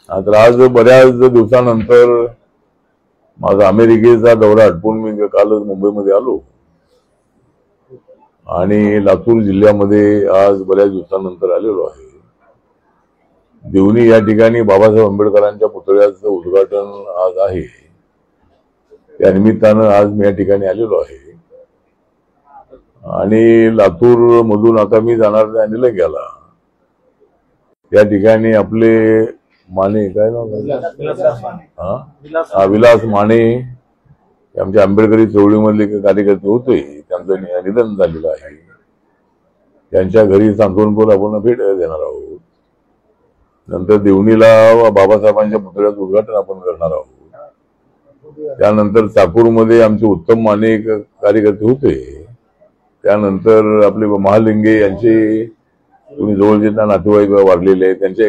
तर आज बऱ्याच दिवसानंतर माझा अमेरिकेचा दौरा आटपून मी कालच मुंबईमध्ये आलो आणि लातूर जिल्ह्यामध्ये आज बऱ्याच दिवसानंतर आलेलो आहे. देवणी या ठिकाणी बाबासाहेब आंबेडकरांच्या पुतळ्याचं उद्घाटन आज आहे. त्या निमित्तानं आज मी या ठिकाणी आलेलो आहे आणि लातूर मधून आता मी जाणार आहे निलंग्याला. त्या ठिकाणी आपले माने काय नाव विलास माने आमच्या आंबेडकरी चळवळीमधले कार्यकर्ते होते, त्यांचं निधन झालेलं आहे. त्यांच्या घरी सांत्वनपूर आपण भेट देणार आहोत. नंतर देवणीला बाबासाहेबांच्या पुतळ्याचं उद्घाटन आपण करणार आहोत. त्यानंतर चाकूरमध्ये आमचे उत्तम माने कार्यकर्ते होते. त्यानंतर आपले महालिंगे यांचे तुम्ही जवळचे नातेवाईक वाढलेले आहेत, त्यांच्या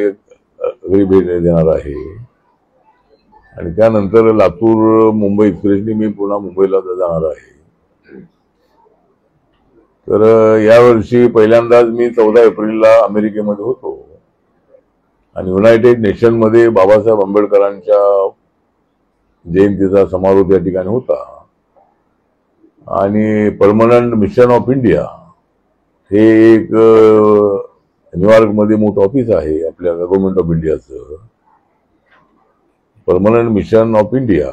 घरी भेट देणार आहे. आणि त्यानंतर लातूर मुंबई एक्सप्रेसने मी पुन्हा मुंबईला जाणार आहे. तर यावर्षी पहिल्यांदाच मी 14 एप्रिलला अमेरिकेमध्ये होतो आणि युनायटेड नेशनमध्ये बाबासाहेब आंबेडकरांच्या जयंतीचा समारोह या ठिकाणी होता. आणि परमनंट मिशन ऑफ इंडिया हे एक न्यूयॉर्कमध्ये मोठं ऑफिस आहे आपल्या गव्हर्नमेंट ऑफ इंडियाचं, परमनंट मिशन ऑफ इंडिया.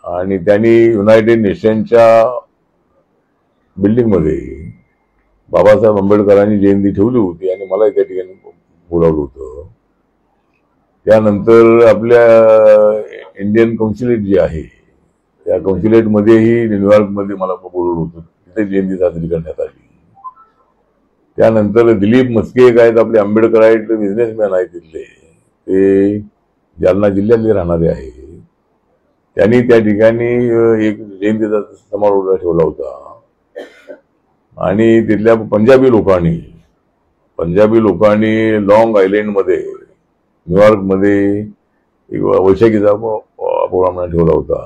आणि त्यांनी युनायटेड नेशनच्या बिल्डिंगमध्ये बाबासाहेब आंबेडकरांची जयंती ठेवली होती आणि मला त्या ठिकाणी बोलावलं होतं. त्यानंतर आपल्या इंडियन कौन्सिलेट जी आहे त्या कौन्सिलेटमध्येही न्यूयॉर्कमध्ये मला बोलवलं होतं, तिथे जयंती साजरी करण्यात आली. त्यानंतर दिलीप मस्के एक आहेत आपले आंबेडकराईट बिझनेसमॅन आहेत तिथले, ते जालना जिल्ह्यातले राहणारे आहे. त्यांनी त्या ठिकाणी एक जयंतीचा समारोह ठेवला होता. आणि तिथल्या पंजाबी लोकांनी लॉंग आयलंडमध्ये न्यूयॉर्कमध्ये एक वैशाखीचा प्रोग्राम ठेवला होता.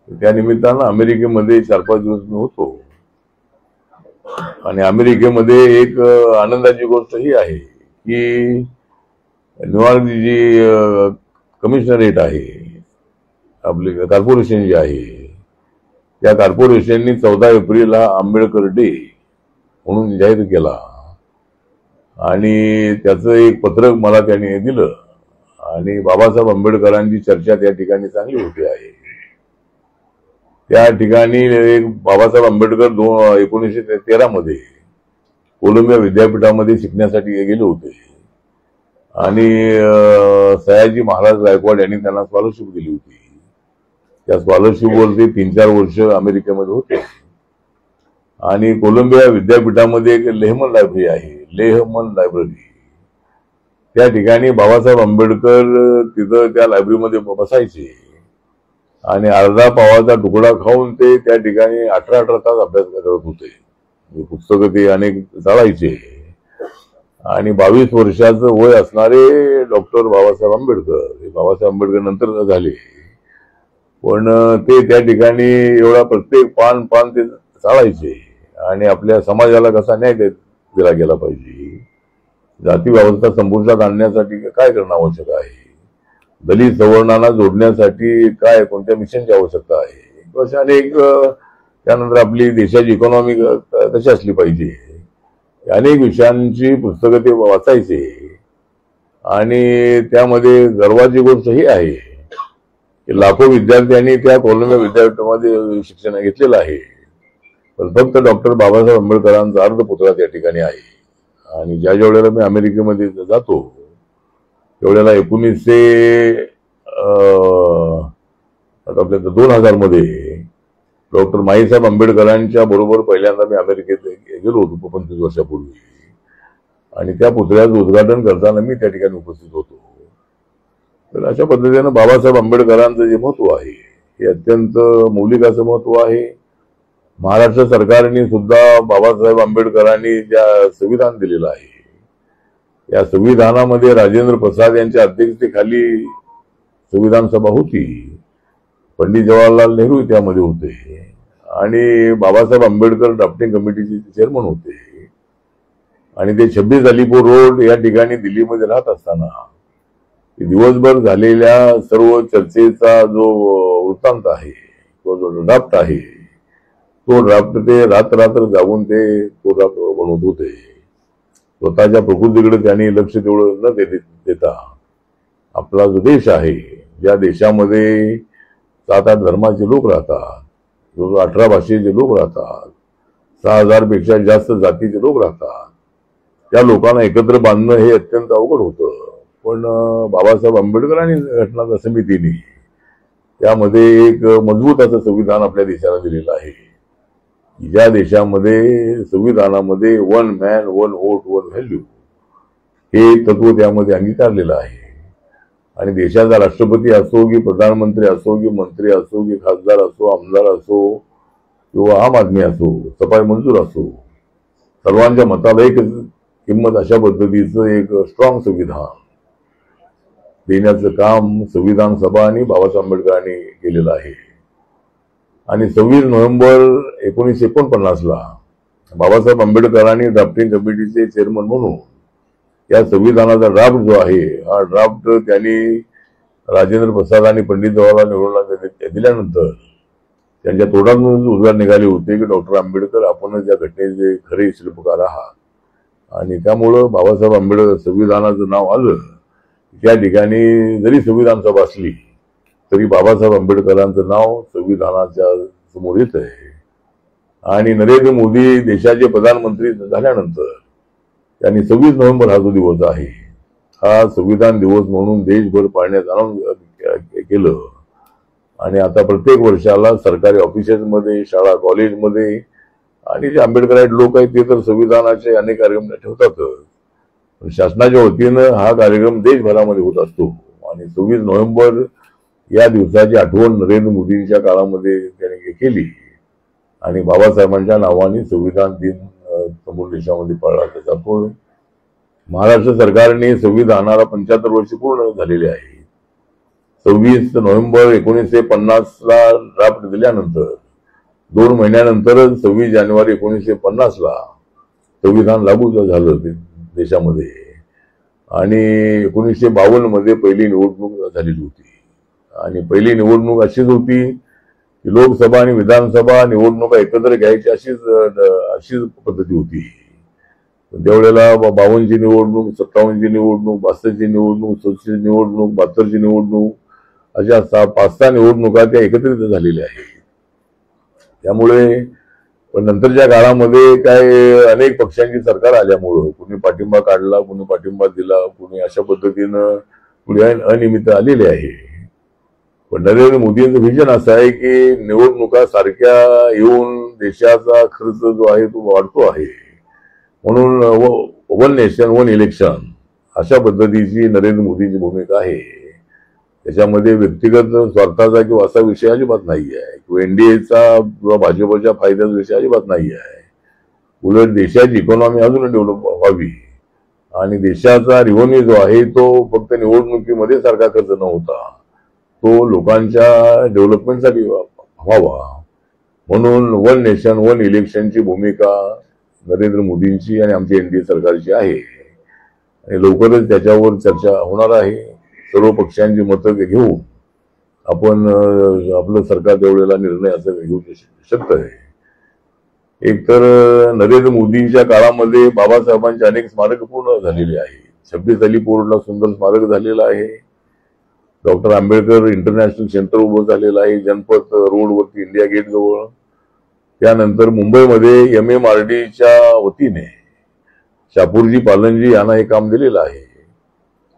त्या निमित्तानं अमेरिकेमध्ये 4-5 दिवस मी होतो. आणि अमेरिकेमध्ये एक आनंदाची गोष्ट ही आहे की न्यूयॉर्क जी कमिशनरेट आहे आपली कॉर्पोरेशन जी आहे त्या कॉर्पोरेशननी 14 एप्रिल हा आंबेडकर डे म्हणून जाहीर केला. आणि त्याचं एक पत्रक मला त्यांनी दिलं आणि बाबासाहेब आंबेडकरांची चर्चा त्या ठिकाणी चांगली होती आहे. त्या ठिकाणी एक बाबासाहेब आंबेडकर 1913 मध्ये कोलंबिया विद्यापीठामध्ये शिकण्यासाठी गेले होते आणि सयाजी महाराज गायकवाड यांनी त्यांना स्कॉलरशिप दिली होती. त्या स्कॉलरशिपवर ते 3-4 वर्ष अमेरिकेमध्ये होते. आणि कोलंबिया विद्यापीठामध्ये एक लेहमन लायब्ररी आहे, लेहमन लायब्ररी. त्या ठिकाणी बाबासाहेब आंबेडकर तिथं त्या लायब्ररीमध्ये बसायचे आणि अर्धा पावाचा तुकडा खाऊन ते त्या ठिकाणी 18 तास अभ्यास करत होते. पुस्तकं ते अनेक चाळायचे. आणि 22 वर्षाचं वय असणारे डॉक्टर बाबासाहेब आंबेडकर, बाबासाहेब आंबेडकर नंतर झाले, पण ते त्या ठिकाणी एवढा प्रत्येक पान ते चाळायचे. आणि आपल्या समाजाला कसा न्याय दिला गेला पाहिजे, जाती व्यवस्था संपुष्टात आणण्यासाठी काय करणं आवश्यक आहे, दलित सवर्णांना जोडण्यासाठी काय कोणत्या मिशनची आवश्यकता आहे, अशा अनेक. त्यानंतर आपली देशाची इकॉनॉमी कशी असली पाहिजे, अनेक विषयांची पुस्तकं ते वाचायचे. आणि त्यामध्ये गर्वाची गोष्ट ही आहे की लाखो विद्यार्थ्यांनी त्या कोलंबिया विद्यापीठामध्ये शिक्षण घेतलेलं आहे, पण फक्त डॉक्टर बाबासाहेब आंबेडकरांचा अर्धपुतळा त्या ठिकाणी आहे. आणि ज्या वेळेला मी अमेरिकेमध्ये जातो त्यावेळेला 2000 मध्ये डॉक्टर माईसाहेब आंबेडकरांच्या बरोबर पहिल्यांदा मी अमेरिकेत गेलो होतो 25 वर्षापूर्वी. आणि त्या पुतळ्याचं उद्घाटन करताना मी त्या ठिकाणी उपस्थित होतो. तर अशा पद्धतीनं बाबासाहेब आंबेडकरांचं जे महत्व आहे हे अत्यंत मौलिक असं महत्व आहे. महाराष्ट्र सरकारने सुद्धा बाबासाहेब आंबेडकरांनी ज्या संविधान दिलेलं आहे या संविधानामध्ये राजेंद्र प्रसाद यांच्या अध्यक्षतेखाली संविधान सभा होती. पंडित जवाहरलाल नेहरू त्यामध्ये होते आणि बाबासाहेब आंबेडकर ड्राफ्टिंग कमिटीचे चेअरमन होते. आणि ते 26 अलीपूर रोड या ठिकाणी दिल्लीमध्ये राहत असताना दिवसभर झालेल्या सर्व चर्चेचा जो वृत्तांत आहे, तो जो ड्राफ्ट आहे, तो ड्राफ्ट ते रात्र जागून ते तो ड्राफ्ट बनवत होते. स्वतःच्या प्रकृतीकडे त्यांनी लक्ष तेवढं न देता आपला जो देश आहे, ज्या देशामध्ये 7-8 धर्माचे लोक राहतात, 18 भाषेचे लोक राहतात, 6000 पेक्षा जास्त जातीचे लोक राहतात, त्या लोकांना एकत्र बांधणं हे अत्यंत अवघड होतं. पण बाबासाहेब आंबेडकरांनी घटना समितीने त्यामध्ये एक मजबूत असं संविधान आपल्या देशाला दिलेलं आहे. ज्या देशामध्ये संविधानामध्ये 1 मॅन 1 वोट 1 व्हॅल्यू हे तत्व त्यामध्ये अंगीकारलेलं आहे. आणि देशाचा राष्ट्रपती असो की प्रधानमंत्री असो की मंत्री असो की खासदार असो, आमदार असो किंवा आम आदमी असो, सफाई मंजूर असो, सर्वांच्या मताला एक किंमत अशा पद्धतीचं एक स्ट्रॉंग संविधान देण्याचं काम संविधान सभा आणि बाबासाहेब आंबेडकरांनी केलेलं आहे. आणि 26 नोव्हेंबर 1949 बाबासाहेब आंबेडकरांनी ड्राफ्टिंग कमिटीचे चेअरमन म्हणून या संविधानाचा ड्राफ्ट जो आहे, हा ड्राफ्ट त्यांनी राजेंद्र प्रसाद आणि पंडित जवाहरलाल नेहरूंना दिल्यानंतर त्यांच्या तोंडातून उद्गार निघाले होते की डॉक्टर आंबेडकर आपणच या घटनेचे खरे शिल्पकार आहात. आणि त्यामुळं बाबासाहेब आंबेडकर संविधानाचं नाव आलं, त्या ठिकाणी जरी संविधान सभा असली तरी बाबासाहेब आंबेडकरांचं नाव संविधानाच्या समोर येत आहे. आणि नरेंद्र मोदी देशाचे प्रधानमंत्री झाल्यानंतर त्यांनी 26 नोव्हेंबर हा जो दिवस आहे, हा संविधान दिवस म्हणून देशभर पाळण्यात केलं. आणि आता प्रत्येक वर्षाला सरकारी ऑफिसेसमध्ये, शाळा कॉलेजमध्ये आणि जे आंबेडकराईट लोक आहेत ते तर संविधानाचे अनेक कार्यक्रम ठेवतातच. शासनाच्या वतीनं हा कार्यक्रम देशभरामध्ये होत असतो. आणि 26 नोव्हेंबर या दिवसाची आठवण नरेंद्र मोदींच्या काळामध्ये त्यांनी केली आणि बाबासाहेबांच्या नावाने संविधान दिन संपूर्ण देशामध्ये पाळला जातो. महाराष्ट्र सरकारने संविधानाला 75 वर्ष पूर्ण झालेली आहे. 26 नोव्हेंबर 1950 ड्राफ्ट दिल्यानंतर 2 महिन्यानंतरच 26 जानेवारी 1950 संविधान लागू झालं देशामध्ये. आणि 1952 मध्ये पहिली निवडणूक झालेली होती. आणि पहिली निवडणूक अशीच होती की लोकसभा आणि विधानसभा निवडणुका एकत्र घ्यायची अशीच पद्धती होती. त्यावेळेला 52 ची निवडणूक, 57 ची निवडणूक, 62 ची निवडणूक, 64 ची निवडणूक, 72 ची निवडणूक, अशा 5-6 निवडणुका त्या एकत्रित झालेल्या आहेत. त्यामुळे पण नंतरच्या काळामध्ये काय अनेक पक्षांची सरकार आल्यामुळं कुणी पाठिंबा काढला, कुणी पाठिंबा दिला, कुणी अशा पद्धतीनं पुढे अनियमित आलेले आहे. पण नरेंद्र मोदींचं व्हिजन असं आहे की निवडणुका सारख्या येऊन देशाचा खर्च जो आहे तो वाढतो आहे. म्हणून 1 नेशन 1 इलेक्शन अशा पद्धतीची नरेंद्र मोदींची भूमिका आहे. त्याच्यामध्ये व्यक्तिगत स्वार्थाचा किंवा असा विषय अजिबात नाही आहे, किंवा एनडीएचा किंवा भाजपच्या फायद्याचा विषय अजिबात नाही आहे. उलट देशाची इकॉनॉमी अजून डेव्हलप व्हावी आणि देशाचा रेव्हेन्यू जो आहे तो फक्त निवडणुकीमध्ये सारखा खर्च न होता तो लोकांच्या डेव्हलपमेंटसाठी व्हावा. म्हणून 1 नेशन 1 इलेक्शनची भूमिका नरेंद्र मोदींची आणि आमच्या एनडीए सरकारची आहे. आणि लवकरच त्याच्यावर चर्चा होणार आहे. सर्व पक्षांची मतं घेऊन आपण आपलं सरकार त्यावेळेला निर्णय असं घेऊ शकत आहे. एक तर नरेंद्र मोदींच्या काळामध्ये बाबासाहेबांचे अनेक स्मारक पूर्ण झालेली आहे. 26 अलीपूरला सुंदर स्मारक झालेलं आहे. डॉक्टर आंबेडकर इंटरनॅशनल सेंटर उभं झालेलं आहे जनपथ रोडवरती इंडिया गेट जवळ. त्यानंतर मुंबईमध्ये MMRDच्या वतीने शापूरजी पालनजी यांना हे काम दिलेलं आहे.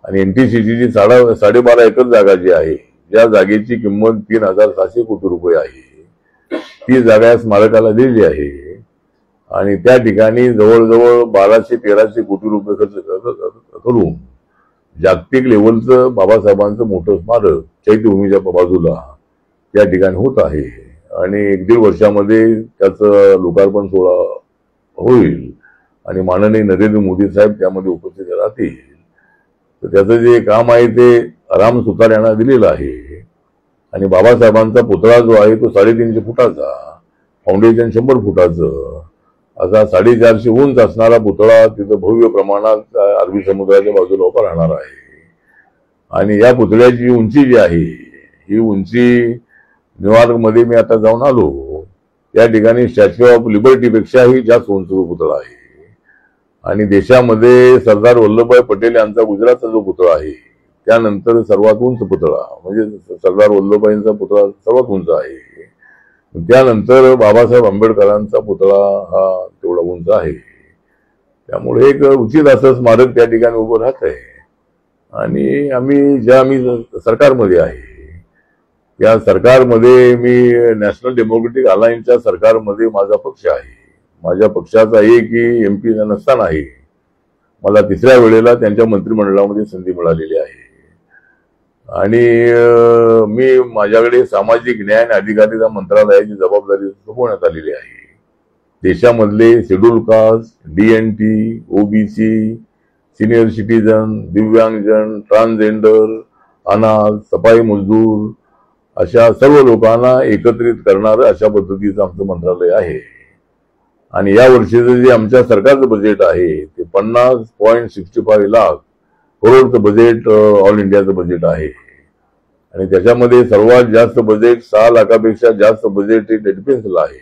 आणि NTCCची 12.5 एकर जागा जी आहे, ज्या जागेची किंमत 3,600 कोटी रुपये आहे, ती जागा या स्मारकाला दिलेली आहे. आणि त्या ठिकाणी जवळजवळ 1200-1300 कोटी रुपये खर्च करून जागतिक लेवलचं बाबासाहेबांचं मोठं स्मारक चैत्यभूमीच्या बाजूला त्या ठिकाणी होत आहे. आणि 1-1.5 वर्षामध्ये त्याचं लोकार्पण सोहळा होईल आणि माननीय नरेंद्र मोदी साहेब त्यामध्ये उपस्थित राहतील. तर त्याचं जे काम आहे ते राम सुतार यांना दिलेलं आहे. आणि बाबासाहेबांचा पुतळा जो आहे तो 3.5 फुटाचा, फाउंडेशन 100 फुटाचं असा 450 उंच असणारा पुतळा तिथं भव्य प्रमाणात अरबी समुद्राच्या बाजूला उभा राहणार आहे. आणि या पुतळ्याची उंची जी आहे ही उंची न्यूयॉर्कमध्ये मी आता जाऊन आलो, या ठिकाणी स्टॅच्यू ऑफ लिबर्टीपेक्षाही जास्त उंच पुतळा आहे. आणि देशामध्ये सरदार वल्लभभाई पटेल यांचा गुजरातचा जो पुतळा आहे त्यानंतर सर्वात उंच पुतळा म्हणजे सरदार वल्लभभाईंचा पुतळा सर्वात उंच आहे. त्यानंतर बाबासाहेब आंबेडकरांचा पुतळा हा तेवढा उंच आहे. त्यामुळे एक उचित असं स्मारक त्या ठिकाणी उभं राहत आहे. आणि आम्ही सरकारमध्ये आहे त्या सरकारमध्ये मी नॅशनल डेमोक्रेटिक अलायन्सच्या सरकारमध्ये माझा पक्ष आहे. माझ्या पक्षाचा एक MP नसतानाही मला 3ऱ्या वेळेला त्यांच्या मंत्रिमंडळामध्ये संधी मिळालेली आहे. आणि माझ्याकडे सामाजिक न्याय आणि अधिकारिता मंत्रालयाची जबाबदारी सोपवण्यात आलेली आहे. देशामधले schedule caste, DNT, OBC, senior citizen, दिव्यांगजन, ट्रान्सजेंडर, अनाथ, सफाई मजदूर अशा सर्व लोकांना एकत्रित करणारं अशा पद्धतीचं आमचं मंत्रालय आहे. आणि या वर्षीचं जे आमच्या सरकारचं बजेट आहे ते 50.65 लाख करोडचं बजेट ऑल इंडियाचं बजेट आहे. आणि त्याच्यामध्ये सर्वात जास्त बजेट 6 लाखापेक्षा जास्त बजेट हे डिफेन्सला आहे.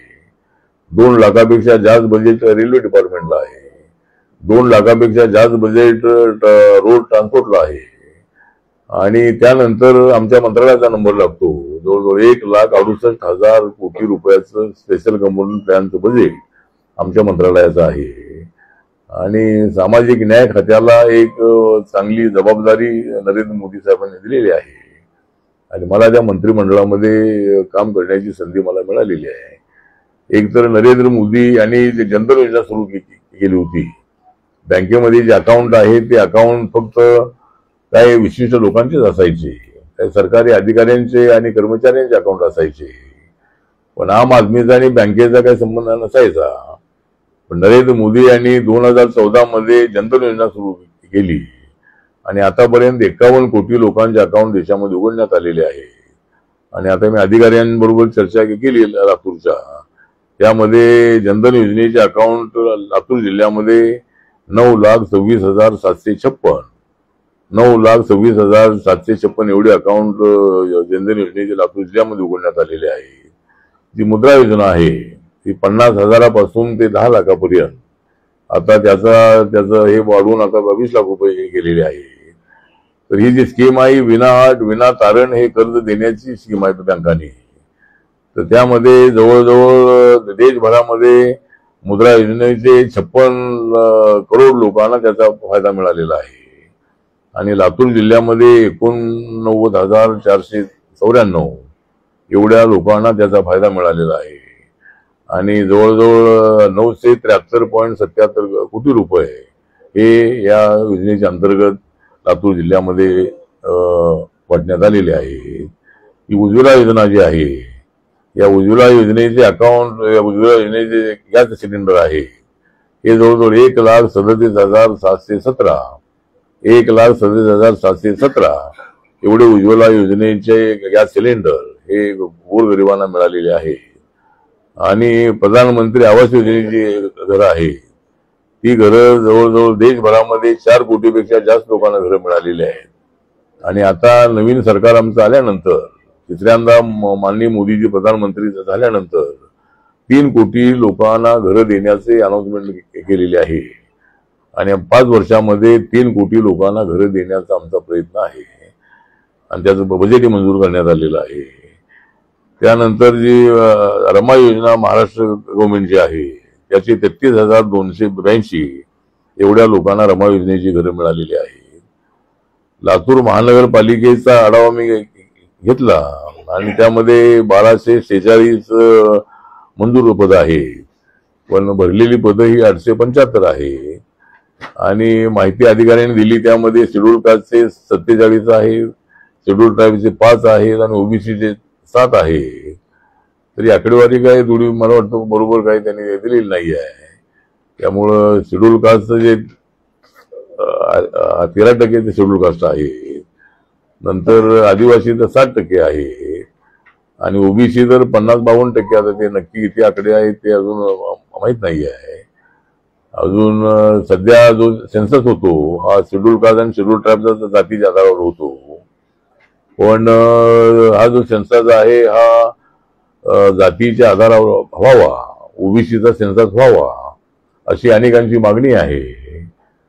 2 लाखापेक्षा जास्त बजेट रेल्वे डिपार्टमेंटला आहे. 2 लाखापेक्षा जास्त बजेट रोड ट्रान्सपोर्टला आहे. आणि त्यानंतर आमच्या मंत्रालयाचा नंबर लागतो. जवळजवळ 1,68,000 कोटी रुपयाचं स्पेशल कंपोनंट प्लॅनचं बजेट आमच्या मंत्रालयाचं आहे. आणि सामाजिक न्याय खात्याला एक चांगली जबाबदारी नरेंद्र मोदी साहेबांनी दिलेली आहे. आणि मला त्या मंत्रिमंडळामध्ये काम करण्याची संधी मला मिळालेली आहे. एक तर नरेंद्र मोदी यांनी जे जनधन योजना सुरू केली होती, बँकेमध्ये जे अकाउंट आहे ते अकाउंट फक्त काही विशिष्ट लोकांचेच असायचे, काही सरकारी अधिकाऱ्यांचे आणि कर्मचाऱ्यांचे अकाउंट असायचे. पण आम आदमीचा आणि बँकेचा काही संबंध नसायचा. पण नरेंद्र मोदी यांनी 2014 मध्ये जनधन योजना सुरू केली आणि आतापर्यंत 51 कोटी लोकांचे अकाउंट देशामध्ये उघडण्यात आलेले आहे. आणि आता मी अधिकाऱ्यांबरोबर चर्चा केली लातूरच्या, त्यामध्ये जनधन योजनेचे अकाउंट लातूर जिल्ह्यामध्ये 9,26,756 9,26,756 एवढे अकाउंट जनधन योजनेचे लातूर जिल्ह्यामध्ये उघडण्यात आलेले आहे. जी मुद्रा योजना आहे ती 50,000पासून ते 10 लाखापर्यंत आता त्याचं हे वाढवून आता 22 लाख रुपये केलेले आहे. तर ही जी स्कीम आहे विना अट विना तारण हे कर्ज देण्याची स्कीम आहे बँकांनी. तर त्यामध्ये जवळजवळ देशभरामध्ये मुद्रा योजनेचे 56 करोड लोकांना त्याचा फायदा मिळालेला आहे. आणि लातूर जिल्ह्यामध्ये 89,494 एवढ्या लोकांना त्याचा फायदा मिळालेला आहे. आणि जवळजवळ 973.77 कोटी रुपये हे या योजनेच्या अंतर्गत लातूर जिल्ह्यामध्ये वाटण्यात आलेले आहे. ही उज्ज्वला योजना जी आहे या उज्ज्वला योजनेचे अकाउंट, या उज्ज्वला योजनेचे गॅस सिलेंडर आहे हे जवळजवळ 1,37,717 1,37,717 एवढे उज्ज्वला योजनेचे गॅस सिलेंडर हे गोरगरिबांना मिळालेले आहे. आणि प्रधानमंत्री आवास योजनेची घरं आहे ती घरं जवळजवळ देशभरामध्ये 4 कोटीपेक्षा जास्त लोकांना घरं मिळालेली आहेत. आणि आता नवीन सरकार आमचं आल्यानंतर, 3ऱ्यांदा माननीय मोदीजी प्रधानमंत्री झाल्यानंतर 3 कोटी लोकांना घरं देण्याचे अनाउन्समेंट केलेले आहे. आणि 5 वर्षामध्ये 3 कोटी लोकांना घरं देण्याचा आमचा प्रयत्न आहे. आणि त्याचं बजेटही मंजूर करण्यात आलेलं आहे. त्यानंतर जी रमा योजना महाराष्ट्र गव्हर्नमेंटची आहे त्याची 33,282 एवढ्या लोकांना रमा योजनेची घरं मिळालेली आहेत. लातूर महानगरपालिकेचा आढावा मी घेतला आणि त्यामध्ये 1246 मंजूर पदं आहेत, पण भरलेली पदं ही 875 आहे. आणि माहिती अधिकाऱ्यांनी दिली त्यामध्ये शेड्यूल कास्टचे 47 आहे, शेड्यूल ट्राईबचे 5 आहेत आणि OBCचे 7 आहे. तरी आकडेवारी काय थोडी मला वाटतं बरोबर काही त्यांनी दिलेली नाही आहे. त्यामुळं शेड्यूल कास्टचं जे 13% ते शेड्यूल कास्ट आहे, नंतर आदिवासी तर 60% आहे आणि OBC तर 50-52%. आता ते नक्की किती आकडे आहेत ते अजून माहीत नाही आहे. अजून सध्या जो सेन्सस होतो हा शेड्यूल कास्ट आणि शेड्यूल ट्राईबचा जातीच्या आधारावर होतो, पण हा जो सेन्सस आहे हा जातीच्या आधारावर व्हावा, ओबीसीचा सेन्सस व्हावा अशी अनेकांची मागणी आहे.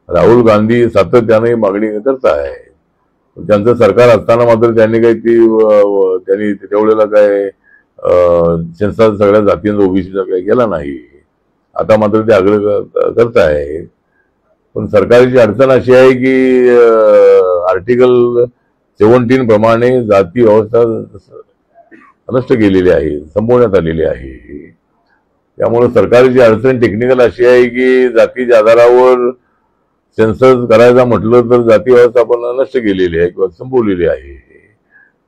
राहुल गांधी सातत्याने मागणी करत आहे. त्यांचं सरकार असताना मात्र त्यांनी त्यांनी तेवढ्याला काय सेन्सस सगळ्या जातींचा ओबीसीचा काही केला नाही. आता मात्र ते आग्रह करत आहे. पण सरकारची अडचण अशी आहे की आर्टिकल 17 प्रमाणे जाती व्यवस्था नष्ट केलेली आहे, संपवण्यात आलेली आहे. त्यामुळे सरकारची अडचण टेक्निकल अशी आहे की जातीच्या आधारावर सेन्सस करायचा म्हटलं तर जाती व्यवस्थापन नष्ट केलेली आहे किंवा संपवलेली आहे.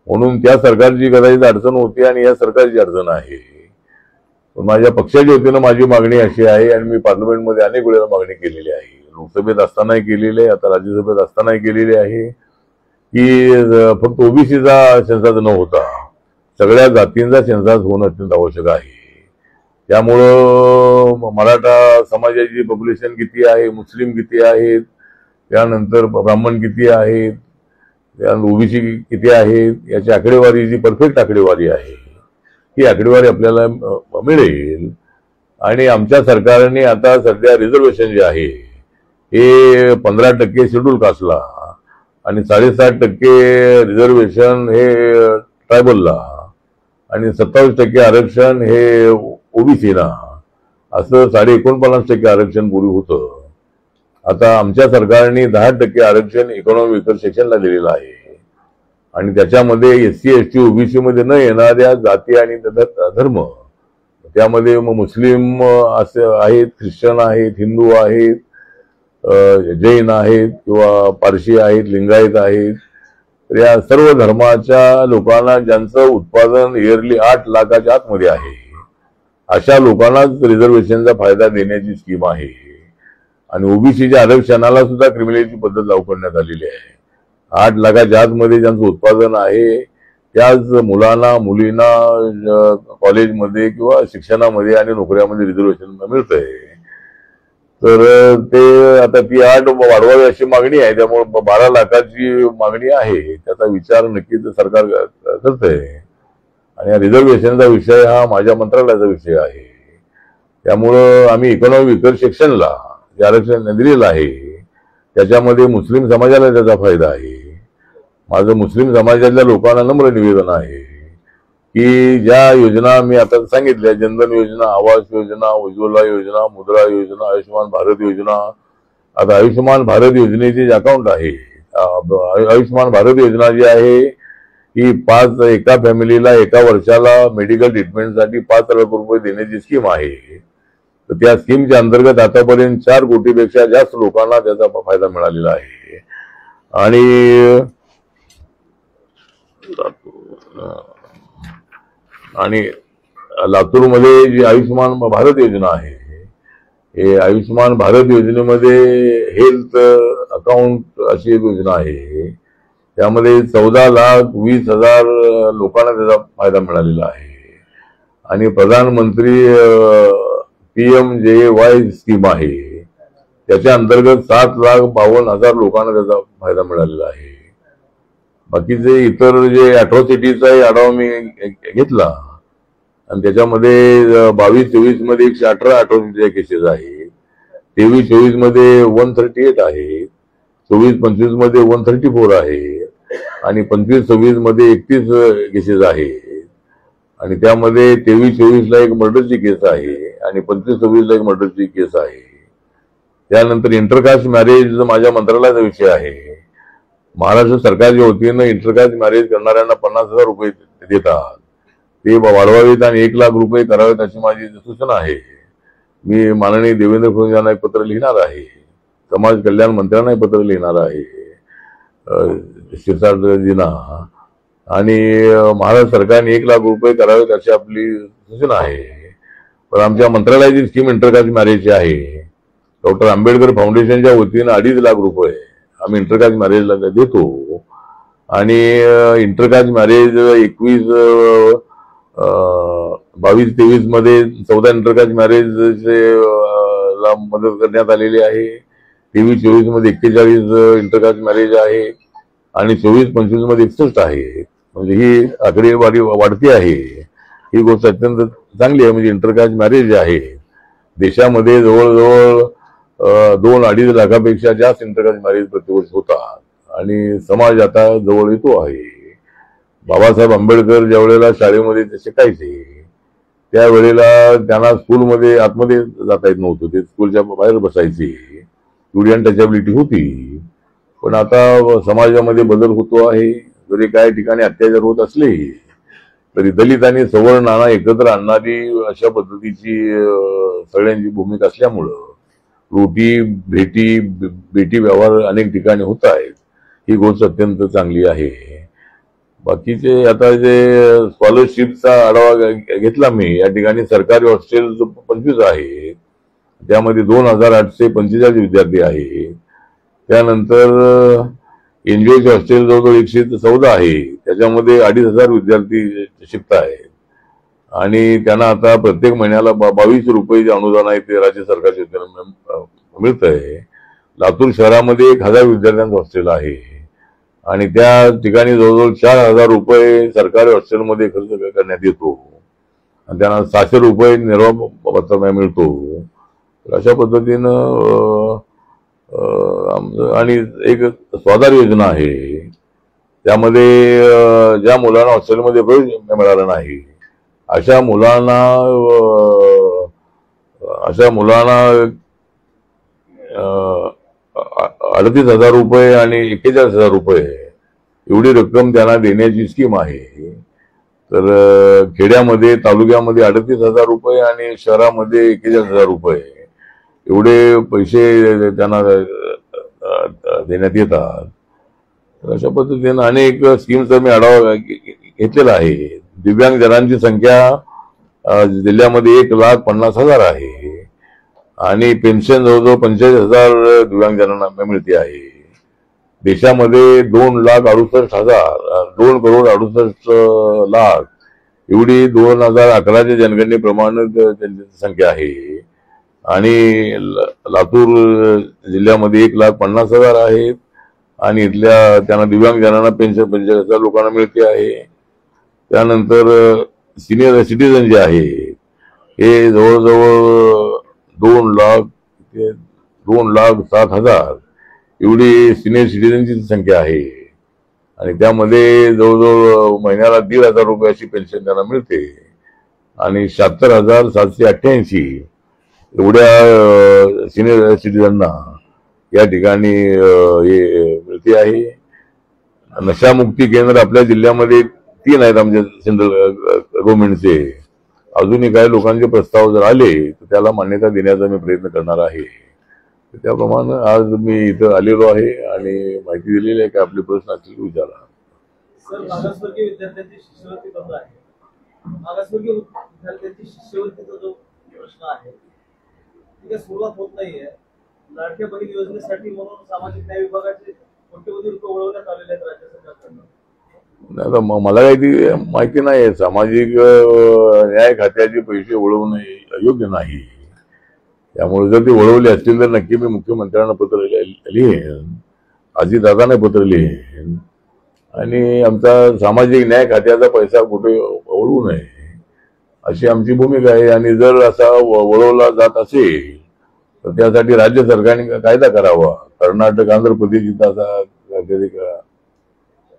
म्हणून त्या सरकारची कदाचित अडचण होती आणि या सरकारची अडचण आहे. माझ्या पक्षाच्या वतीनं माझी मागणी अशी आहे आणि मी पार्लमेंटमध्ये अनेक वेळेला मागणी केलेली आहे, लोकसभेत असतानाही केलेली आहे, आता राज्यसभेत असतानाही केलेली आहे की फक्त ओबीसीचा सेन्सस न होता सगळ्या जातींचा सेन्सस होणं अत्यंत आवश्यक आहे. त्यामुळं मराठा समाजाची पॉप्युलेशन किती आहे, मुस्लिम किती आहेत, त्यानंतर ब्राह्मण किती आहेत, त्यानंतर ओबीसी किती आहेत, याची आकडेवारी जी परफेक्ट आकडेवारी आहे ही आकडेवारी आपल्याला मिळेल. आणि आमच्या सरकारने आता सध्या रिझर्वेशन जे आहे हे 15% शेड्यूल कास्टला आणि 7.5% रिझर्वेशन हे ट्रायबलला आणि 27% आरक्षण हे ओबीसीला, असं 49.5% आरक्षण पूर्वी होतं. आता आमच्या सरकारने 10% आरक्षण इकॉनॉमी विकर सेक्शनला दिलेलं आहे आणि त्याच्यामध्ये एससी एसटी ओबीसी मध्ये न येणाऱ्या जाती आणि धर्म, त्यामध्ये मुस्लिम असे आहेत, ख्रिश्चन आहेत, हिंदू आहेत, जैन आहेत किंवा पारशी आहेत, लिंगायत आहेत, तर या सर्व धर्माच्या लोकांना ज्यांचं उत्पादन इयरली 8 लाखाच्या आतमध्ये आहे अशा लोकांनाच रिझर्वेशनचा फायदा देण्याची स्कीम आहे. आणि ओबीसीच्या आरक्षणाला सुद्धा क्रिमिनलची पद्धत लागू करण्यात आलेली आहे. 8 लाखाच्या आतमध्ये ज्यांचं उत्पादन आहे त्याच मुलांना मुलींना कॉलेजमध्ये किंवा शिक्षणामध्ये आणि नोकऱ्यामध्ये रिझर्वेशन मिळतंय. तर ते आता ती 8 वाढवावी अशी मागणी आहे. त्यामुळे 12 लाखाची मागणी आहे. त्याचा विचार नक्कीच सरकार करतंय आणि रिझर्वेशनचा विषय हा माझ्या मंत्रालयाचा विषय आहे. त्यामुळं आम्ही इकॉनॉमी विकर सेक्शनला जे आरक्षण दिलेलं आहे त्याच्यामध्ये मुस्लिम समाजाला त्याचा फायदा आहे. माझं मुस्लिम समाजातल्या लोकांना नम्र निवेदन आहे की ज्या योजना मी आता सांगितल्या, जनधन योजना, आवास योजना, उज्ज्वला योजना, मुद्रा योजना, आयुष्यमान भारत योजना, आता आयुष्यमान भारत योजनेचे जे अकाउंट आहे, आयुष्यमान भारत योजना जी आहे ही एका फॅमिलीला एका वर्षाला मेडिकल ट्रीटमेंटसाठी 5 लाख रुपये देण्याची स्कीम आहे. तर त्या स्कीमच्या अंतर्गत आतापर्यंत 4 कोटीपेक्षा जास्त लोकांना त्याचा फायदा मिळालेला आहे. आणि लातूरमध्ये जी आयुष्यमान भारत योजना आहे, हे आयुष्यमान भारत योजनेमध्ये हेल्थ अकाउंट अशी एक योजना आहे. त्यामध्ये 14,20,000 लोकांना त्याचा फायदा मिळालेला आहे. आणि प्रधानमंत्री PMJY स्कीम आहे, त्याच्या अंतर्गत 7,52,000 लोकांना त्याचा फायदा मिळालेला आहे. बाकीचे इतर जे अॅट्रॉसिटीचा आढावा मी घेतला आणि त्याच्यामध्ये 22-24 मध्ये 118 अॅट्रॉसिटीच्या केसेस आहेत, 23-24 मध्ये 138 आहे, 24-25 मध्ये 134 आहे आणि 25-26 मध्ये 31 केसेस आहेत. आणि त्यामध्ये 23-24 ला एक मर्डरची केस आहे आणि 25-26 ला एक मर्डरची केस आहे. त्यानंतर इंटरकास्ट मॅरेज माझ्या मंत्रालयाचा विषय आहे. महाराष्ट्र सरकारच्या वतीनं इंटरकास्ट मॅरेज करणाऱ्यांना 50,000 रुपये देतात, ते वाढवावेत आणि 1 लाख रुपये करावेत अशी माझी सूचना आहे. मी माननीय देवेंद्र फडणवीस यांना एक पत्र लिहिणार आहे, समाज कल्याण मंत्र्यांना एक पत्र लिहिणार आहे, शिरसाटजींना, आणि महाराष्ट्र सरकारने 1 लाख रुपये करावेत अशी आपली सूचना आहे. पण आमच्या मंत्रालयाची स्कीम इंटरकास्ट मॅरेजची आहे. डॉक्टर आंबेडकर फाउंडेशनच्या वतीनं 2.5 लाख रुपये आम्ही इंटरकास्ट मॅरेजला देतो. आणि इंटरकास्ट मॅरेज 22-23 मध्ये 14 इंटरकास्ट मॅरेजचे ला मदत करण्यात आलेली आहे. 23-24 मध्ये 41 इंटरकास्ट मॅरेज आहे आणि 24-25 मध्ये 61 आहे. म्हणजे ही आकडेवारी वाढती आहे. ही गोष्ट अत्यंत चांगली आहे. म्हणजे इंटरकास्ट मॅरेज जे आहे देशामध्ये जवळजवळ 2-2.5 लाखापेक्षा जास्त इंटरकास्ट मॅरेज प्रतिवर्ष होतात आणि समाज आता जवळ येतो आहे. बाबासाहेब आंबेडकर ज्या वेळेला शाळेमध्ये ते शिकायचे त्यावेळेला त्यांना स्कूलमध्ये आतमध्ये जाता येत नव्हतं. ते स्कूलच्या बाहेर बसायचे. स्टुडंट टचॅबिलिटी होती. पण आता समाजामध्ये बदल होतो आहे. जरी काही ठिकाणी अत्याचार होत असले तरी दलित आणि सवर्णांना एकत्र आणणारी अशा पद्धतीची सगळ्यांची भूमिका असल्यामुळं रोटी बेटी व्यवहार अनेक ठिकाणी होत आहेत. ही गोष्ट अत्यंत चांगली आहे. बाकीचे आता जे स्कॉलरशिपचा आढावा घेतला मी, या ठिकाणी सरकारी हॉस्टेल 25 आहे, त्यामध्ये 2,845 विद्यार्थी आहे. त्यानंतर एनजीओचे हॉस्टेल जवळजवळ 114 आहे, त्याच्यामध्ये 2,500 विद्यार्थी शिकत आहेत आणि त्यांना आता प्रत्येक महिन्याला 22 रुपये जे अनुदान आहे ते राज्य सरकारच्या मिळत आहे. लातूर शहरामध्ये 1,000 विद्यार्थ्यांचं हॉस्टेल आहे आणि त्या ठिकाणी जवळजवळ 4,000 रुपये सरकारी हॉस्टेलमध्ये खर्च करण्यात येतो आणि त्यांना 600 रुपये निर्वाह भत्ता मिळतो. अशा पद्धतीनं आणि एक स्वाधार योजना आहे, त्यामध्ये ज्या मुलांना हॉस्टेलमध्ये प्रवेश मिळाला नाही अशा मुलांना 38,000 रुपये आणि 41,000 रुपये एवढी रक्कम त्यांना देण्याची स्कीम आहे. तर खेड्यामध्ये तालुक्यामध्ये 38,000 रुपये आणि शहरामध्ये 41,000 रुपये एवढे पैसे त्यांना देण्यात येतात. अशा पद्धतीने अनेक स्कीमचा मी आढावा घेतलेला आहे. दिव्यांग जनांची संख्या जिल्ह्यामध्ये 1,50,000 आहे आणि पेन्शन जवळजवळ 45,000 दिव्यांग जनांना मिळते आहे. देशामध्ये 2,68,000 2 करोड 68 लाख एवढी 2011च्या जनगणनेप्रमाणे त्यांची संख्या आहे आणि लातूर जिल्ह्यामध्ये 1,50,000 आहेत आणि इथल्या त्यांना दिव्यांग जनांना पेन्शन 45,000 लोकांना मिळते आहे. त्यानंतर सिनियर सिटीजन जे आहे हे जवळजवळ 2,07,000 एवढी सिनियर सिटीजनची संख्या आहे आणि त्यामध्ये जवळजवळ महिन्याला 1,500 रुपये अशी पेन्शन त्यांना मिळते आणि 76,788 एवढ्या सिनियर सिटीजनना या ठिकाणी हे मिळते आहे. नशामुक्ती केंद्र आपल्या जिल्ह्यामध्ये 3 आहेत आमच्या सेंट्रल गव्हर्नमेंटचे. अजूनही काही लोकांचे प्रस्ताव जर आले तर त्याला मान्यता देण्याचा मी प्रयत्न करणार आहे. त्याप्रमाणे आज मी इथं आलेलो आहे आणि माहिती दिलेली आहे की आपले प्रश्न असतील विचारा. सर, मागासवर्गीय विद्यार्थ्यांची शिष्यवृत्ती बंद आहे. मागासवर्गीय विद्यार्थ्यांची शिष्यवृत्तीचा जो प्रश्न आहे त्याची सुरुवात होत नाहीये. लाडक्या बहीण योजनेसाठी म्हणून सामाजिक न्याय विभागाचे कोट्यवधी रुपये वळवण्यात आलेले आहेत राज्य सरकारकडून. मला काही ती माहिती नाही. सामाजिक न्याय खात्याचे पैसे वळवणे योग्य नाही. त्यामुळे जर ते वळवले असतील तर नक्की मी मुख्यमंत्र्यांना पत्र लिहेन, अजितदादांना पत्र लिहेन आणि आमचा सामाजिक न्याय खात्याचा पैसा कुठे वळवू नये अशी आमची भूमिका आहे. आणि जर असा वळवला जात असेल तर त्यासाठी राज्य सरकारने कायदा करावा. कर्नाटक, आंध्र प्रदेश इथं असा